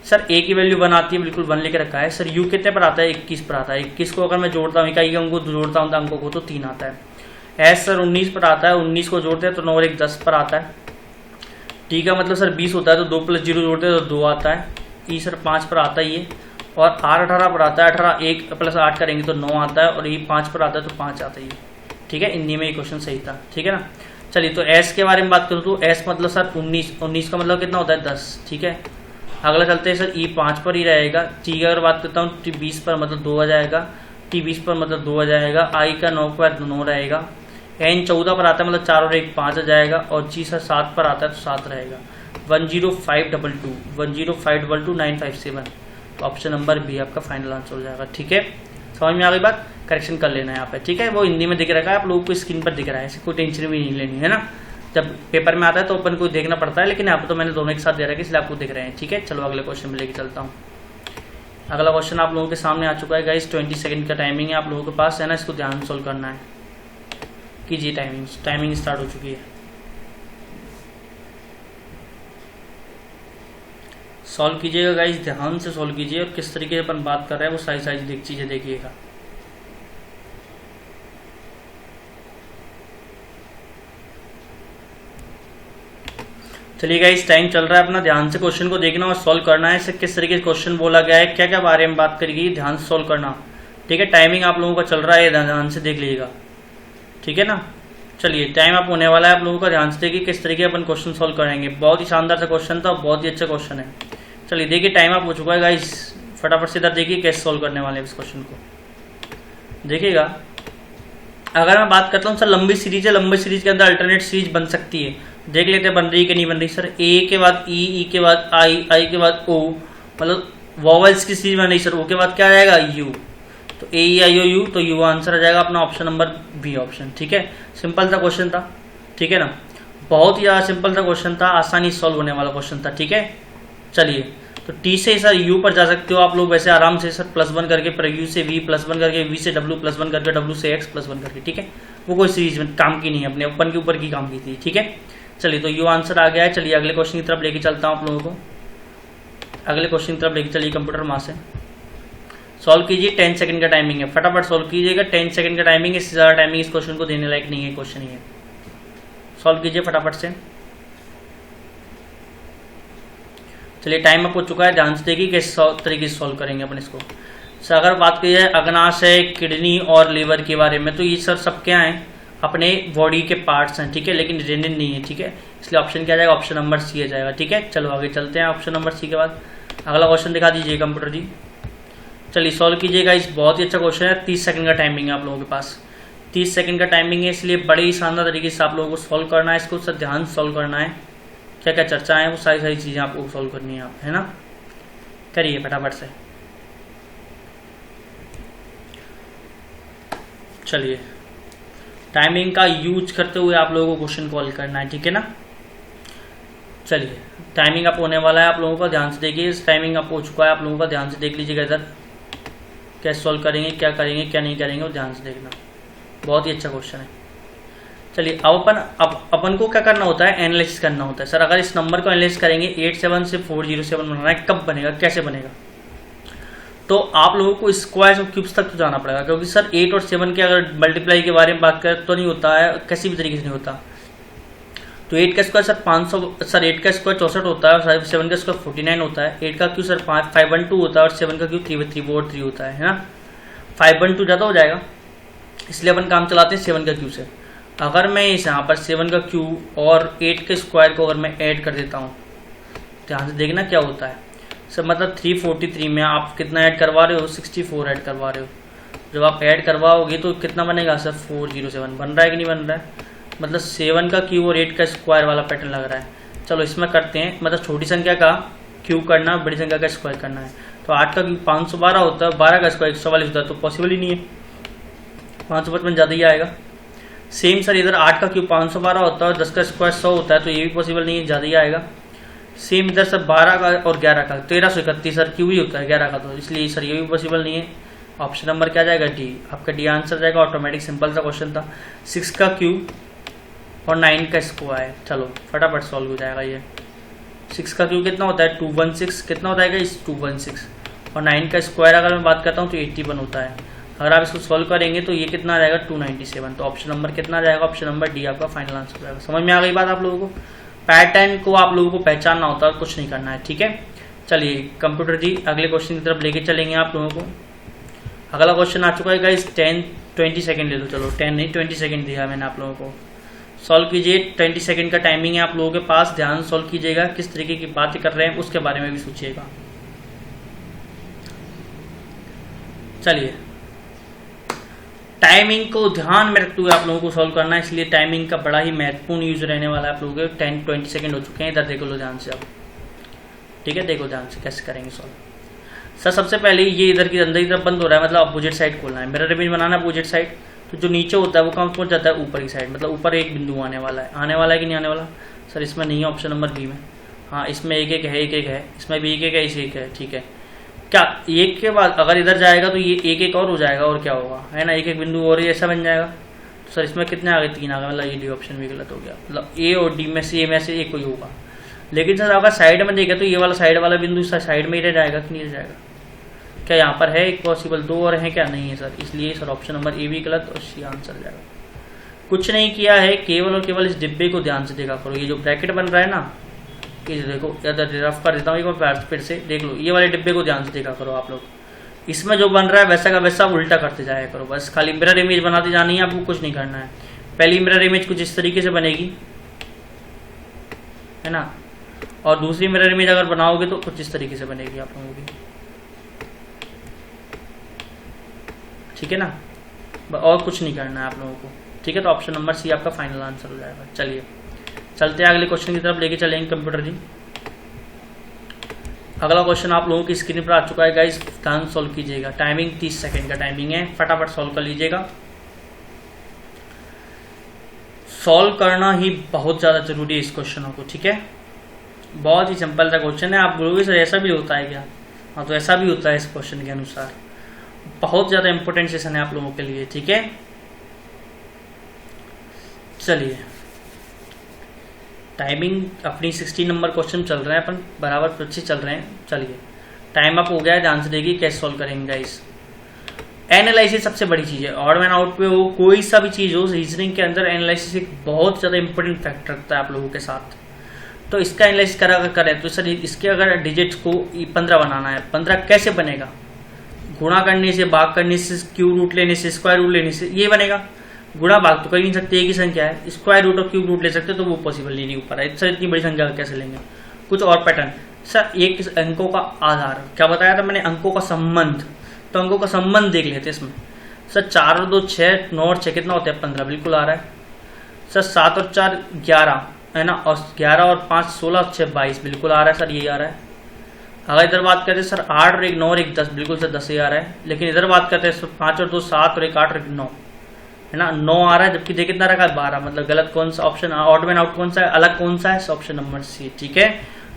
सर ए की वैल्यू 1 आती है, बिल्कुल 1 लिख रखा है। सर यू कितने पर आता है, 21 पर आता है, 21 को अगर मैं जोड़ता हूँ, इकाई के अंकों को जोड़ता हूँ अंकों को, तो 3 आता है। एस सर 19 पर आता है, 19 को जोड़ते हैं तो 9 और 1 10 पर आता है, ठीक है। मतलब सर 20 होता है तो 2 + 0 जोड़ते हैं तो 2 आता है। ई सर 5 पर आता ही है, और आर 18 पर आता है, 18 1 + 8 करेंगे तो 9 आता है, और ये 5 पर आता है तो 5 आता ही है। ठीक है, हिंदी में ये क्वेश्चन सही था। ठीक है ना। चलिए, तो एस के बारे में बात करूँ तो एस मतलब सर 19 का मतलब कितना होता है 10। ठीक है, अगला चलते हैं सर, ई 5 पर ही रहेगा। टी की अगर बात करता हूँ, टी 20 पर मतलब 2 आ जाएगा, टी 20 पर मतलब 2 आ जाएगा, आई का 9 पर 9 रहेगा, एन 14 पर आता है मतलब 4 और 1 5 आ जाएगा, और जी सर 7 पर आता है तो 7 रहेगा। 10522 10522 957, तो ऑप्शन नंबर बी आपका फाइनल आंसर हो जाएगा। ठीक है, समझ में आ गई बात, करेक्शन कर लेना है यहाँ पे। ठीक है, वो हिंदी में दिख रखा है, आप लोगों को स्क्रीन पर दिख रहा है, ऐसे कोई टेंशन भी नहीं लेनी है ना। जब पेपर में आता है तो अपन को देखना पड़ता है, लेकिन यहाँ पर तो मैंने दोनों एक साथ दे रखा है इसलिए आपको दिख रहे हैं। ठीक है, चलो अगले क्वेश्चन में लेके चलता हूँ। अगला क्वेश्चन आप लोगों के सामने आ चुका है गाइस, 20 सेकंड का टाइमिंग है आप लोगों के पास, है ना। इसको ध्यान से सोल्व करना है। कीजिए, टाइमिंग स्टार्ट हो चुकी है। सॉल्व कीजिएगा गाइस, ध्यान से सॉल्व कीजिए, और किस तरीके से अपन बात कर रहे हैं वो सारी चीजें देखिएगा। चलिए गाइस, टाइम चल रहा है अपना, ध्यान से क्वेश्चन को देखना और सॉल्व करना है। इससे किस तरीके से क्वेश्चन बोला गया है, क्या क्या बारे में बात करेगी, ध्यान से सॉल्व करना। ठीक है, टाइमिंग आप लोगों का चल रहा है, ध्यान से देख लीजिएगा। ठीक है ना। चलिए, टाइम आप होने वाला है आप लोगों का, ध्यान से देखिए किस तरीके अपन क्वेश्चन सॉल्व करेंगे। बहुत ही शानदार सा क्वेश्चन था, बहुत ही अच्छा क्वेश्चन है। चलिए देखिए, टाइम आप हो चुका है गाइस, फटाफट से इधर देखिए कैसे सॉल्व करने वाले हैं इस क्वेश्चन को। देखिएगा, अगर मैं बात करता हूँ सर लंबी सीरीज है, लंबी सीरीज के अंदर अल्टरनेट सीरीज बन सकती है। देख लेते हैं बन रही कि नहीं बन रही। सर ए के बाद ई, ई के बाद आई, आई के बाद ओ, मतलब वॉवल्स की सीरीज बन रही। सर ओ के बाद क्या आ जाएगा, यू, तो ए ई आई ओ यू, तो यू आंसर आ जाएगा अपना ऑप्शन नंबर बी ऑप्शन। ठीक है, सिंपल सा क्वेश्चन था। ठीक है ना, बहुत ही ज़्यादा सिंपल सा क्वेश्चन था, आसानी सॉल्व होने वाला क्वेश्चन था। ठीक है, चलिए, तो टी से सर यू पर जा सकते हो आप लोग वैसे आराम से सर, +1 करके, पर यू से वी, +1 करके, वी से डब्ल्यू, +1 करके, डब्ल्यू से एक्स, +1 करके। ठीक है, वो कोई सीरीज में काम की नहीं है, अपने अपन के ऊपर की काम की थी। ठीक है, चलिए, तो यू आंसर आ गया है। चलिए अगले क्वेश्चन की तरफ लेके चलता हूँ आप लोगों को। अगले क्वेश्चन की तरफ लेके चलिए, कंप्यूटर वहाँ से सॉल्व कीजिए। 10 सेकंड का टाइमिंग है, फटाफट सॉल्व कीजिएगा। 10 सेकंड का टाइमिंग, इससे ज़्यादा टाइमिंग इस क्वेश्चन को देने लायक नहीं है, क्वेश्चन ही है। सॉल्व कीजिए फटाफट से। चलिए, टाइम अप हो चुका है, ध्यान से देखिए किस तरीके से सॉल्व करेंगे अपन इसको। सर अगर बात की जाए अग्नाशय, किडनी और लीवर के बारे में, तो ये सर सब क्या हैं, अपने बॉडी के पार्ट्स हैं। ठीक है, लेकिन रेनिन नहीं है। ठीक है, इसलिए ऑप्शन क्या जाएगा, ऑप्शन नंबर सी आ जाएगा। ठीक है, चलो आगे चलते हैं। ऑप्शन नंबर सी के बाद अगला क्वेश्चन दिखा दीजिए कंप्यूटर जी। चलिए सॉल्व कीजिएगा, इस बहुत ही अच्छा क्वेश्चन है। 30 सेकंड का टाइमिंग है आप लोगों के पास, 30 सेकंड का टाइमिंग है, इसलिए बड़े ही शानदार तरीके से आप लोगों को सॉल्व करना है। इसको सर ध्यान से सॉल्व करना है, क्या क्या चर्चा है वो सारी चीज़ें आपको सॉल्व करनी है, आप है ना। करिए फटाफट से। चलिए, टाइमिंग का यूज करते हुए आप लोगों को क्वेश्चन को हल करना है। ठीक है ना। चलिए, टाइमिंग अप होने वाला है आप लोगों का, ध्यान से देखिए। इस टाइमिंग अप हो चुका है आप लोगों का, ध्यान से देख लीजिएगा इधर कैसे सॉल्व करेंगे, क्या करेंगे क्या नहीं करेंगे, और ध्यान से देखना। बहुत ही अच्छा क्वेश्चन है। चलिए, अब अपन को क्या करना होता है, एनालिसिस करना होता है। सर अगर इस नंबर को एनालिसिस करेंगे 87 से 407 बनाना है, कब बनेगा, कैसे बनेगा, तो आप लोगों को स्क्वायर्स और क्यूब्स तक तो जाना पड़ेगा, क्योंकि सर 8 और 7 के अगर मल्टीप्लाई के बारे में बात करें तो नहीं होता है, किसी भी तरीके से नहीं होता। तो 8 का स्क्वायर सर 500, सर 8 का स्क्वायर 64 होता है, और 7 का स्क्वायर 49 होता है। 8 का क्यू सर 512 होता है, और 7 का क्यू 343 होता है ना। 512 ज़्यादा हो जाएगा, इसलिए अपन काम चलाते हैं 7 का क्यू से। अगर मैं इस यहाँ पर 7 का क्यू और 8 के स्क्वायर को अगर मैं ऐड कर देता हूँ, ध्यान से देखना क्या होता है सर, मतलब 343 में आप कितना ऐड करवा रहे हो, 64 ऐड करवा रहे हो। जब आप ऐड करवाओगे तो कितना बनेगा सर, 407 बन रहा है कि नहीं बन रहा है, मतलब 7 का क्यू और 8 का स्क्वायर वाला पैटर्न लग रहा है। चलो इसमें करते हैं, मतलब छोटी संख्या का क्यू करना, बड़ी संख्या का स्क्वायर करना है। तो 8 का क्यू 512 होता है, 12 का स्क्वायर 144 होता है, तो पॉसिबल ही नहीं है, 555 ज़्यादा ही आएगा। सेम सर इधर 8 का क्यू 512 होता है, 10 का स्क्वायर 100 होता है, तो ये भी पॉसिबल नहीं है, ज़्यादा ही आएगा। सेम इधर सर 12 का और 11 का 1331 सर क्यू ही होता है 11 का, तो इसलिए सर ये भी पॉसिबल नहीं है। ऑप्शन नंबर क्या जाएगा, डी। आपका डी आंसर जाएगा, ऑटोमेटिक, सिंपल सा क्वेश्चन था। 6 का क्यू और 9 का स्क्वायर, चलो फटाफट सॉल्व हो जाएगा ये। 6 का क्यू कितना होता है, 216, कितना होता है इस 216, और 9 का स्क्वायर अगर मैं बात करता हूँ तो 81 होता है। अगर आप इसको सॉल्व करेंगे तो ये कितना आ जाएगा, 297। तो ऑप्शन नंबर कितना आ जाएगा, ऑप्शन नंबर डी आपका फाइनल आंसर हो जाएगा। समझ में आ गई बात आप लोगों को। पैटर्न को आप लोगों को पहचानना होता है, कुछ नहीं करना है। ठीक है, चलिए कंप्यूटर जी अगले क्वेश्चन की तरफ लेके चलेंगे आप लोगों को। अगला क्वेश्चन आ चुका है गाइस 20 सेकंड ले लो, चलो 10 नहीं 20 सेकंड दिया मैंने आप लोगों को। सॉल्व कीजिए, 20 सेकंड का टाइमिंग है आप लोगों के पास, ध्यान सॉल्व कीजिएगा, किस तरीके की बातें कर रहे हैं उसके बारे में भी सोचिएगा। चलिए टाइमिंग को ध्यान में रखते हुए आप लोगों को सॉल्व करना है, इसलिए टाइमिंग का बड़ा ही महत्वपूर्ण यूज रहने वाला है आप लोगों के। 20 सेकंड हो चुके हैं, इधर देखो लो ध्यान से आप, ठीक है, देखो ध्यान से कैसे करेंगे सॉल्व। सर सबसे पहले ये इधर की अंदर की तरफ बंद हो रहा है, मतलब अपोजिट साइड खोलना है, मिरर इमेज बनाना है अपोजिट साइड। तो जो नीचे होता है वो कहाँ पहुंच जाता है, ऊपर की साइड, मतलब ऊपर एक बिंदु आने वाला है कि नहीं आने वाला। सर इसमें नहीं है ऑप्शन नंबर बी में, हाँ इसमें एक एक है, इसमें भी एक है, इसे एक है, ठीक है। क्या एक के बाद अगर इधर जाएगा तो ये एक एक और हो जाएगा, और क्या होगा, है ना, एक एक बिंदु और ऐसा बन जाएगा। तो सर इसमें कितने आ गए, 3 आ गए, मतलब ये डी ऑप्शन भी गलत हो गया, मतलब ए और डी में से एक कोई होगा। लेकिन सर अगर साइड में देखें तो ये वाला साइड वाला बिंदु साइड में ही रह जाएगा कि नहीं रह जाएगा। क्या यहाँ पर है एक पॉसिबल, 2 और है क्या, नहीं है सर, इसलिए सर ऑप्शन नंबर ए भी गलत और सी आंसर जाएगा। कुछ नहीं किया है, केवल और केवल इस डिब्बे को ध्यान से देखा करो। ये जो ब्रैकेट बन रहा है ना, ये देखो रफ कर देता हूँ एक बार फिर से देख लो, ये वाले डिब्बे को ध्यान से देखा करो आप लोग। इसमें जो बन रहा है वैसा का वैसा उल्टा करते जाया करो, बस खाली मिरर इमेज बनाते जानी है, आपको कुछ नहीं करना है। पहली मिरर इमेज कुछ इस तरीके से बनेगी, है ना, और दूसरी मिरर इमेज अगर बनाओगे तो कुछ इस तरीके से बनेगी आप लोगों की, ठीक है ना, और कुछ नहीं करना है आप लोगों को, ठीक है। तो ऑप्शन नंबर सी आपका फाइनल आंसर हो जाएगा। चलिए चलते हैं अगले क्वेश्चन की तरफ लेके चलेंगे कंप्यूटर जी। अगला क्वेश्चन आप लोगों की स्क्रीन पर आ चुका है गाइस, ध्यान सॉल्व कीजिएगा। टाइमिंग 30 सेकंड का टाइमिंग है, फटाफट सॉल्व कर लीजिएगा। सॉल्व करना ही बहुत ज्यादा जरूरी है इस क्वेश्चनों को, ठीक है। बहुत ही सिंपल सा क्वेश्चन है। आप बोलोगे सर ऐसा भी होता है क्या, हाँ तो ऐसा भी होता है इस क्वेश्चन के अनुसार। बहुत ज्यादा इंपॉर्टेंट सेशन है आप लोगों के लिए, ठीक है। चलिए टाइमिंग अपनी 60 नंबर क्वेश्चन चल रहे हैं, अपन बराबर अच्छे चल रहे हैं। चलिए टाइम अप हो गया है, ध्यान से देखिए कैसे सॉल्व करेंगे गाइस। एनालिसिस सबसे बड़ी चीज है, ऑड मैन आउट पे हो, कोई सा भी चीज हो, रीजनिंग के अंदर एनालिसिस एक बहुत ज्यादा इंपॉर्टेंट फैक्टर रखता है आप लोगों के साथ। तो इसका एनालिसिस करें तो सर इसके अगर डिजिट्स को 15 बनाना है, 15 कैसे बनेगा, गुणा करने से, भाग करने से, क्यूब रूट लेने से, स्क्वायर रूट लेने से ये बनेगा। गुणा भाग तो कर नहीं सकते, एक ही संख्या है, स्क्वायर रूट और क्यूब रूट ले सकते तो वो पॉसिबल नहीं ऊपर है। सर इतनी बड़ी संख्या कैसे लेंगे। कुछ और पैटर्न, सर एक अंकों का आधार, क्या बताया था मैंने, अंकों का संबंध। तो अंकों का संबंध देख लेते इसमें। सर 4 और 2 6, 9 और 6 कितना होता है, 15, बिल्कुल आ रहा है। सर 7 और 4 11 है ना, और 11 और 5 16 और 6 22, बिल्कुल आ रहा है सर, यही आ रहा है। अगर इधर बात करते हैं सर 8 और 1 9 और 1 10, बिल्कुल सर 10 ही आ रहा है। लेकिन इधर बात करते हैं 5 और 2 7 और 1 8 और 1 9, है ना, 9 आ रहा है, जबकि देख कितना रखा है 12, मतलब गलत कौन सा ऑप्शन, ऑड मैन आउट कौन सा है, अलग कौन सा है, ऑप्शन नंबर सी, ठीक है।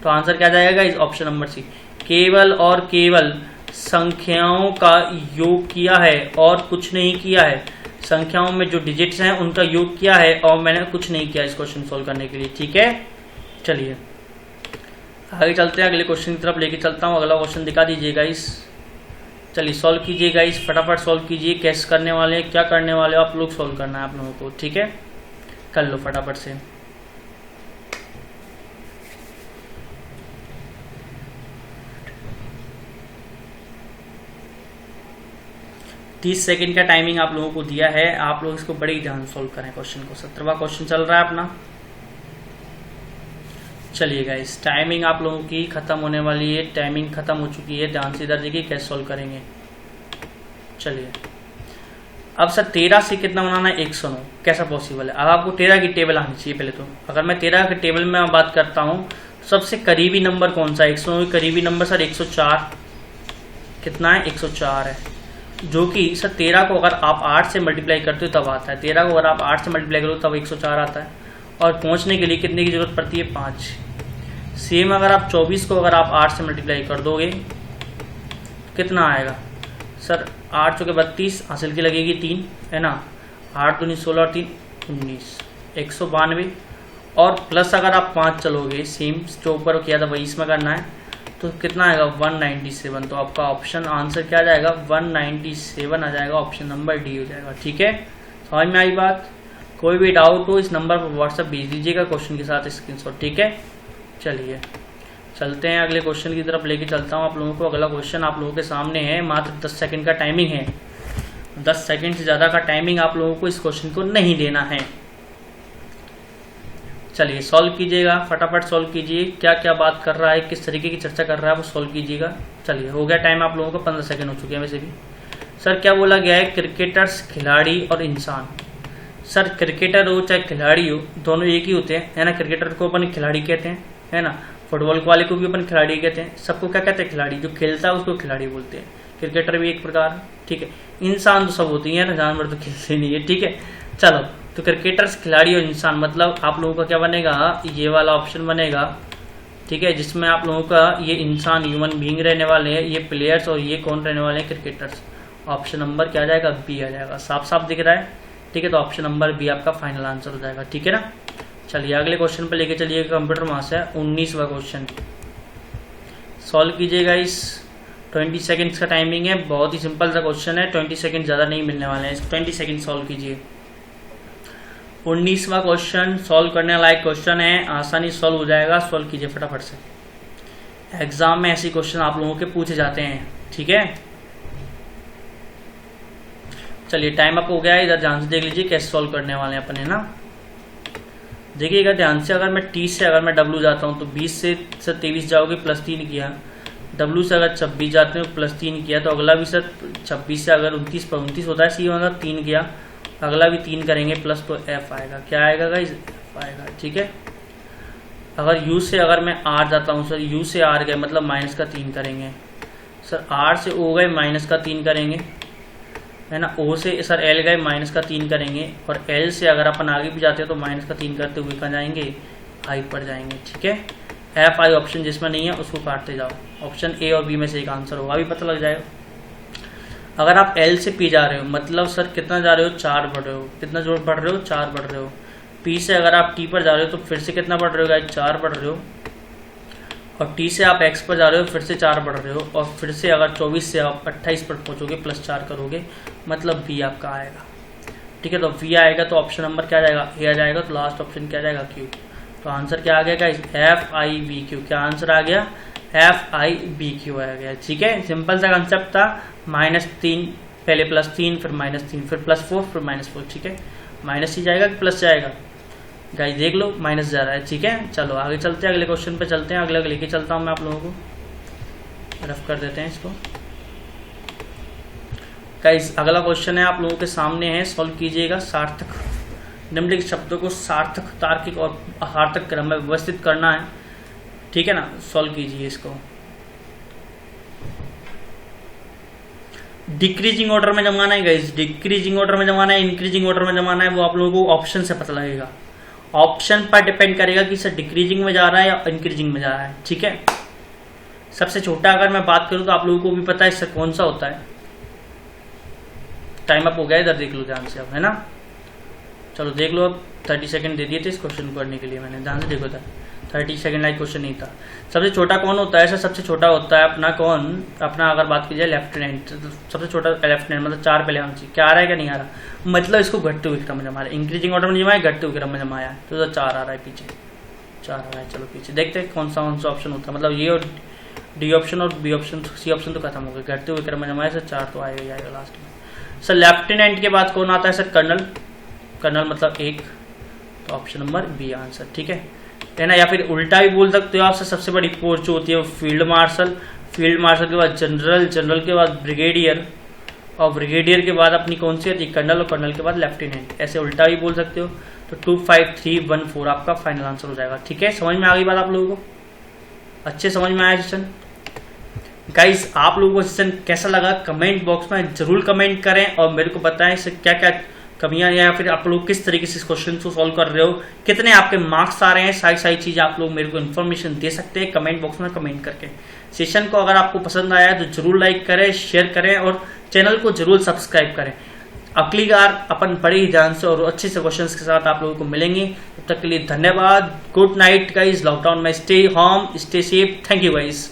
तो आंसर क्या जाएगा इस ऑप्शन नंबर सी। केवल और केवल संख्याओं का योग किया है और कुछ नहीं किया है, संख्याओं में जो डिजिट्स हैं उनका योग किया है और मैंने कुछ नहीं किया इस क्वेश्चन सोल्व करने के लिए, ठीक है। चलिए आगे चलते हैं, अगले क्वेश्चन की तरफ लेके चलता हूँ। अगला क्वेश्चन दिखा दीजिए गाइस। चलिए सॉल्व कीजिए गाइस, फटाफट सॉल्व कीजिए। कैसे करने वाले हैं, क्या करने वाले हो आप लोग, सॉल्व करना है आप लोगों को, ठीक है। कर लो फटाफट से। तीस सेकंड का टाइमिंग आप लोगों को दिया है, आप लोग इसको बड़े ही ध्यान सॉल्व करें क्वेश्चन को। 17वां क्वेश्चन चल रहा है अपना। चलिए गाइस टाइमिंग आप लोगों की खत्म होने वाली है, टाइमिंग खत्म हो चुकी है, ध्यान से इधर देखिए कैसे सॉल्व करेंगे। चलिए अब सर 13 से कितना बनाना है, 109, कैसा पॉसिबल है। अब आपको 13 की टेबल आनी चाहिए पहले तो। अगर मैं 13 के टेबल में बात करता हूँ, सबसे करीबी नंबर कौन सा है, 109 करीबी नंबर सर 104, कितना है 104 है, जो कि सर 13 को अगर आप 8 से मल्टीप्लाई करते हो तब आता है। 13 को अगर आप 8 से मल्टीप्लाई करो तब 104 आता है, और पहुंचने के लिए कितने की जरूरत पड़ती है, 5। सेम अगर आप 24 को अगर आप 8 से मल्टीप्लाई कर दोगे कितना आएगा सर, 8 चौके 32, हासिल की लगेगी 3, है ना, 8 दूनी 16 और 3 19, 192, और प्लस अगर आप 5 चलोगे, सेम जो ऊपर किया था वही इसमें करना है, तो कितना आएगा 197। तो आपका ऑप्शन आंसर क्या आ जाएगा, 197 आ जाएगा, ऑप्शन नंबर डी हो जाएगा, ठीक है। समझ में आई बात। कोई भी डाउट हो इस नंबर पर व्हाट्सएप भेज दीजिएगा क्वेश्चन के साथ स्क्रीनशॉट, ठीक है। चलिए चलते हैं अगले क्वेश्चन की तरफ लेके चलता हूँ आप लोगों को। अगला क्वेश्चन आप लोगों के सामने है, मात्र 10 सेकंड का टाइमिंग है। 10 सेकंड से ज़्यादा का टाइमिंग आप लोगों को इस क्वेश्चन को नहीं देना है। चलिए सॉल्व कीजिएगा, फटाफट सॉल्व कीजिए। क्या क्या बात कर रहा है, किस तरीके की चर्चा कर रहा है वो सॉल्व कीजिएगा। चलिए हो गया टाइम आप लोगों को, 15 सेकंड हो चुके हैं वैसे भी। सर क्या बोला गया है, क्रिकेटर्स खिलाड़ी और इंसान। सर क्रिकेटर हो चाहे खिलाड़ी हो, दोनों एक ही होते हैं, है ना। क्रिकेटर को अपन खिलाड़ी कहते हैं, है ना। फुटबॉल वाले को भी अपन खिलाड़ी कहते हैं। सबको क्या कहते हैं, खिलाड़ी। जो खेलता है उसको खिलाड़ी बोलते हैं। क्रिकेटर भी एक प्रकार, ठीक है। इंसान तो सब होती है ना, जानवर तो खेलते नहीं है, ठीक है। चलो तो क्रिकेटर्स खिलाड़ी और इंसान मतलब आप लोगों का क्या बनेगा, ये वाला ऑप्शन बनेगा, ठीक है। जिसमें आप लोगों का ये इंसान ह्यूमन बीइंग रहने वाले हैं, ये प्लेयर्स, और ये कौन रहने वाले हैं, क्रिकेटर्स। ऑप्शन नंबर क्या आ जाएगा, बी आ जाएगा। साफ साफ दिख रहा है, ठीक है। तो ऑप्शन नंबर बी आपका फाइनल आंसर हो जाएगा, ठीक है ना। चलिए अगले क्वेश्चन पर लेके चलिए। कंप्यूटर मास है 19वां क्वेश्चन, सॉल्व कीजिएगा। इस 20 सेकेंड्स का टाइमिंग है, बहुत ही सिंपल सा क्वेश्चन है। 20 सेकेंड ज़्यादा नहीं मिलने वाले हैं, 20 सेकेंड सॉल्व कीजिए। 19वां क्वेश्चन सॉल्व करने लायक क्वेश्चन है, आसानी सॉल्व हो जाएगा। सॉल्व कीजिए फटाफट से, एग्जाम में ऐसे क्वेश्चन आप लोगों के पूछे जाते हैं, ठीक है। चलिए टाइम अप हो गया है, इधर ध्यान से देख लीजिए कैसे सॉल्व करने वाले हैं अपन, है ना। देखिएगा ध्यान से, अगर मैं टी से अगर मैं डब्ल्यू जाता हूँ तो 20 से 23 जाओगे, +3 किया। डब्ल्यू से अगर 26 जाते हो +3 किया, तो अगला भी सर 26 से अगर 29 पर 29 होता है, सी होगा 3 किया, अगला भी 3 करेंगे प्लस, तो एफ आएगा। क्या आएगा गाइस, एफ आएगा, ठीक है। अगर यू से अगर मैं आर जाता हूँ सर, यू से आर गए मतलब -3 करेंगे सर, आर से ओ गए -3 करेंगे, है ना। ओ से सर एल गए -3 करेंगे, और एल से अगर अपन आगे भी जाते हैं तो -3 करते हुए कहाँ जाएंगे, आई पर जाएंगे, ठीक है। एफ आई ऑप्शन जिसमें नहीं है उसको काटते जाओ। ऑप्शन ए और बी में से एक आंसर होगा, अभी पता लग जाएगा। अगर आप एल से पी जा रहे हो मतलब सर कितना जा रहे हो, 4 बढ़ रहे हो। कितना जोड़ बढ़ रहे हो, 4 बढ़ रहे हो। पी से अगर आप टी पर जा रहे हो तो फिर से कितना बढ़ रहे हो गाइस, 4 बढ़ रहे हो। और टी से आप एक्स पर जा रहे हो, फिर से 4 बढ़ रहे हो। और फिर से अगर 24 से आप 28 पर पहुंचोगे, +4 करोगे, मतलब बी आपका आएगा, ठीक है। तो बी आएगा तो ऑप्शन नंबर क्या आ जाएगा, ए आ जाएगा। तो लास्ट ऑप्शन क्या आ जाएगा, क्यू। तो आंसर क्या आ गया guys, F I B Q. क्या आंसर आ गया, एफ आई बी क्यू आ गया, ठीक है। सिंपल सा कंसेप्ट था, -3 पहले +3 फिर -3 फिर +4 फिर -4, ठीक है। माइनस ही जाएगा कि प्लस जाएगा गाइस, देख लो माइनस जा रहा है, ठीक है। चलो आगे चलते हैं, अगले क्वेश्चन पे चलते हैं। अगले लेके चलता हूँ मैं आप लोगों को, रफ कर देते हैं इसको गाइस। अगला क्वेश्चन है आप लोगों के सामने है, सॉल्व कीजिएगा। सार्थक निम्नलिखित शब्दों को सार्थक, तार्किक और असार्थक क्रम में व्यवस्थित करना है, ठीक है ना। सॉल्व कीजिए इसको। डिक्रीजिंग ऑर्डर में जमाना है गाइस, डिक्रीजिंग ऑर्डर में जमाना है, इंक्रीजिंग ऑर्डर में जमाना है, वो आप लोगों को ऑप्शन से पता लगेगा। ऑप्शन पर डिपेंड करेगा कि सर डिक्रीजिंग में जा रहा है या इंक्रीजिंग में जा रहा है, ठीक है। सबसे छोटा अगर मैं बात करूं तो आप लोगों को भी पता है इससे कौन सा होता है। टाइम अप हो गया, इधर देख लो ध्यान से अब, है ना। चलो देख लो, अब 30 सेकंड दे दिए थे इस क्वेश्चन को करने के लिए मैंने, ध्यान से देखो था। 30 सेकंड लाइक क्वेश्चन नहीं था। सबसे छोटा कौन होता है, सर सबसे छोटा होता है अपना कौन, अपना अगर बात की जाए लेफ्टिनेंट, सबसे छोटा लेफ्टिनेंट, मतलब 4 पहले आंसर। क्या आ रहा है क्या नहीं आ रहा, मतलब इसको घटते हुए क्रम में जमा रहा है। इंक्रीजिंग ऑर्डर में जमाया, घटते हुए क्रम में जमाया, तो 4 आ रहा है पीछे, 4 आ रहा है। चलो पीछे देखते हैं कौन सा ऑप्शन होता है, मतलब ये और डी ऑप्शन और बी ऑप्शन, सी ऑप्शन तो खत्म हो गया, घटते हुए क्रम में जमाया, सर 4 तो आएगा ही आएगा लास्ट में। सर लेफ्टिनेंट के बाद कौन आता है, सर कर्नल, कर्नल मतलब 1, तो ऑप्शन नंबर बी आंसर, ठीक है ना। या फिर उल्टा भी बोल सकते हो आप, सबसे बड़ी पोस्ट जो होती है वो फील्ड मार्शल, फील्ड मार्शल के बाद जनरल, जनरल के बाद ब्रिगेडियर, और ब्रिगेडियर के बाद अपनी कौन सी होती है, कर्नल, और कर्नल के बाद लेफ्टिनेंट। ऐसे उल्टा भी बोल सकते हो। तो 2 5 3 1 4 आपका फाइनल आंसर हो जाएगा, ठीक है। समझ में आ गई बात आप लोगों को, अच्छे समझ में आया सेशन गाइस। आप लोगों को सेशन कैसा लगा कमेंट बॉक्स में जरूर कमेंट करें, और मेरे को बताएं इससे क्या क्या कमियां, या फिर आप लोग किस तरीके से इस क्वेश्चन को सॉल्व कर रहे हो, कितने आपके मार्क्स आ रहे हैं, सारी सारी चीज़ आप लोग मेरे को इन्फॉर्मेशन दे सकते हैं कमेंट बॉक्स में कमेंट करके। सेशन को अगर आपको पसंद आया है तो जरूर लाइक करें, शेयर करें, और चैनल को जरूर सब्सक्राइब करें। अगली बार अपन बड़े ही ध्यान से और अच्छे से क्वेश्चंस के साथ आप लोगों को मिलेंगे। तब तक के लिए धन्यवाद, गुड नाइट गाइज। लॉकडाउन में stay home, stay safe, thank you guys.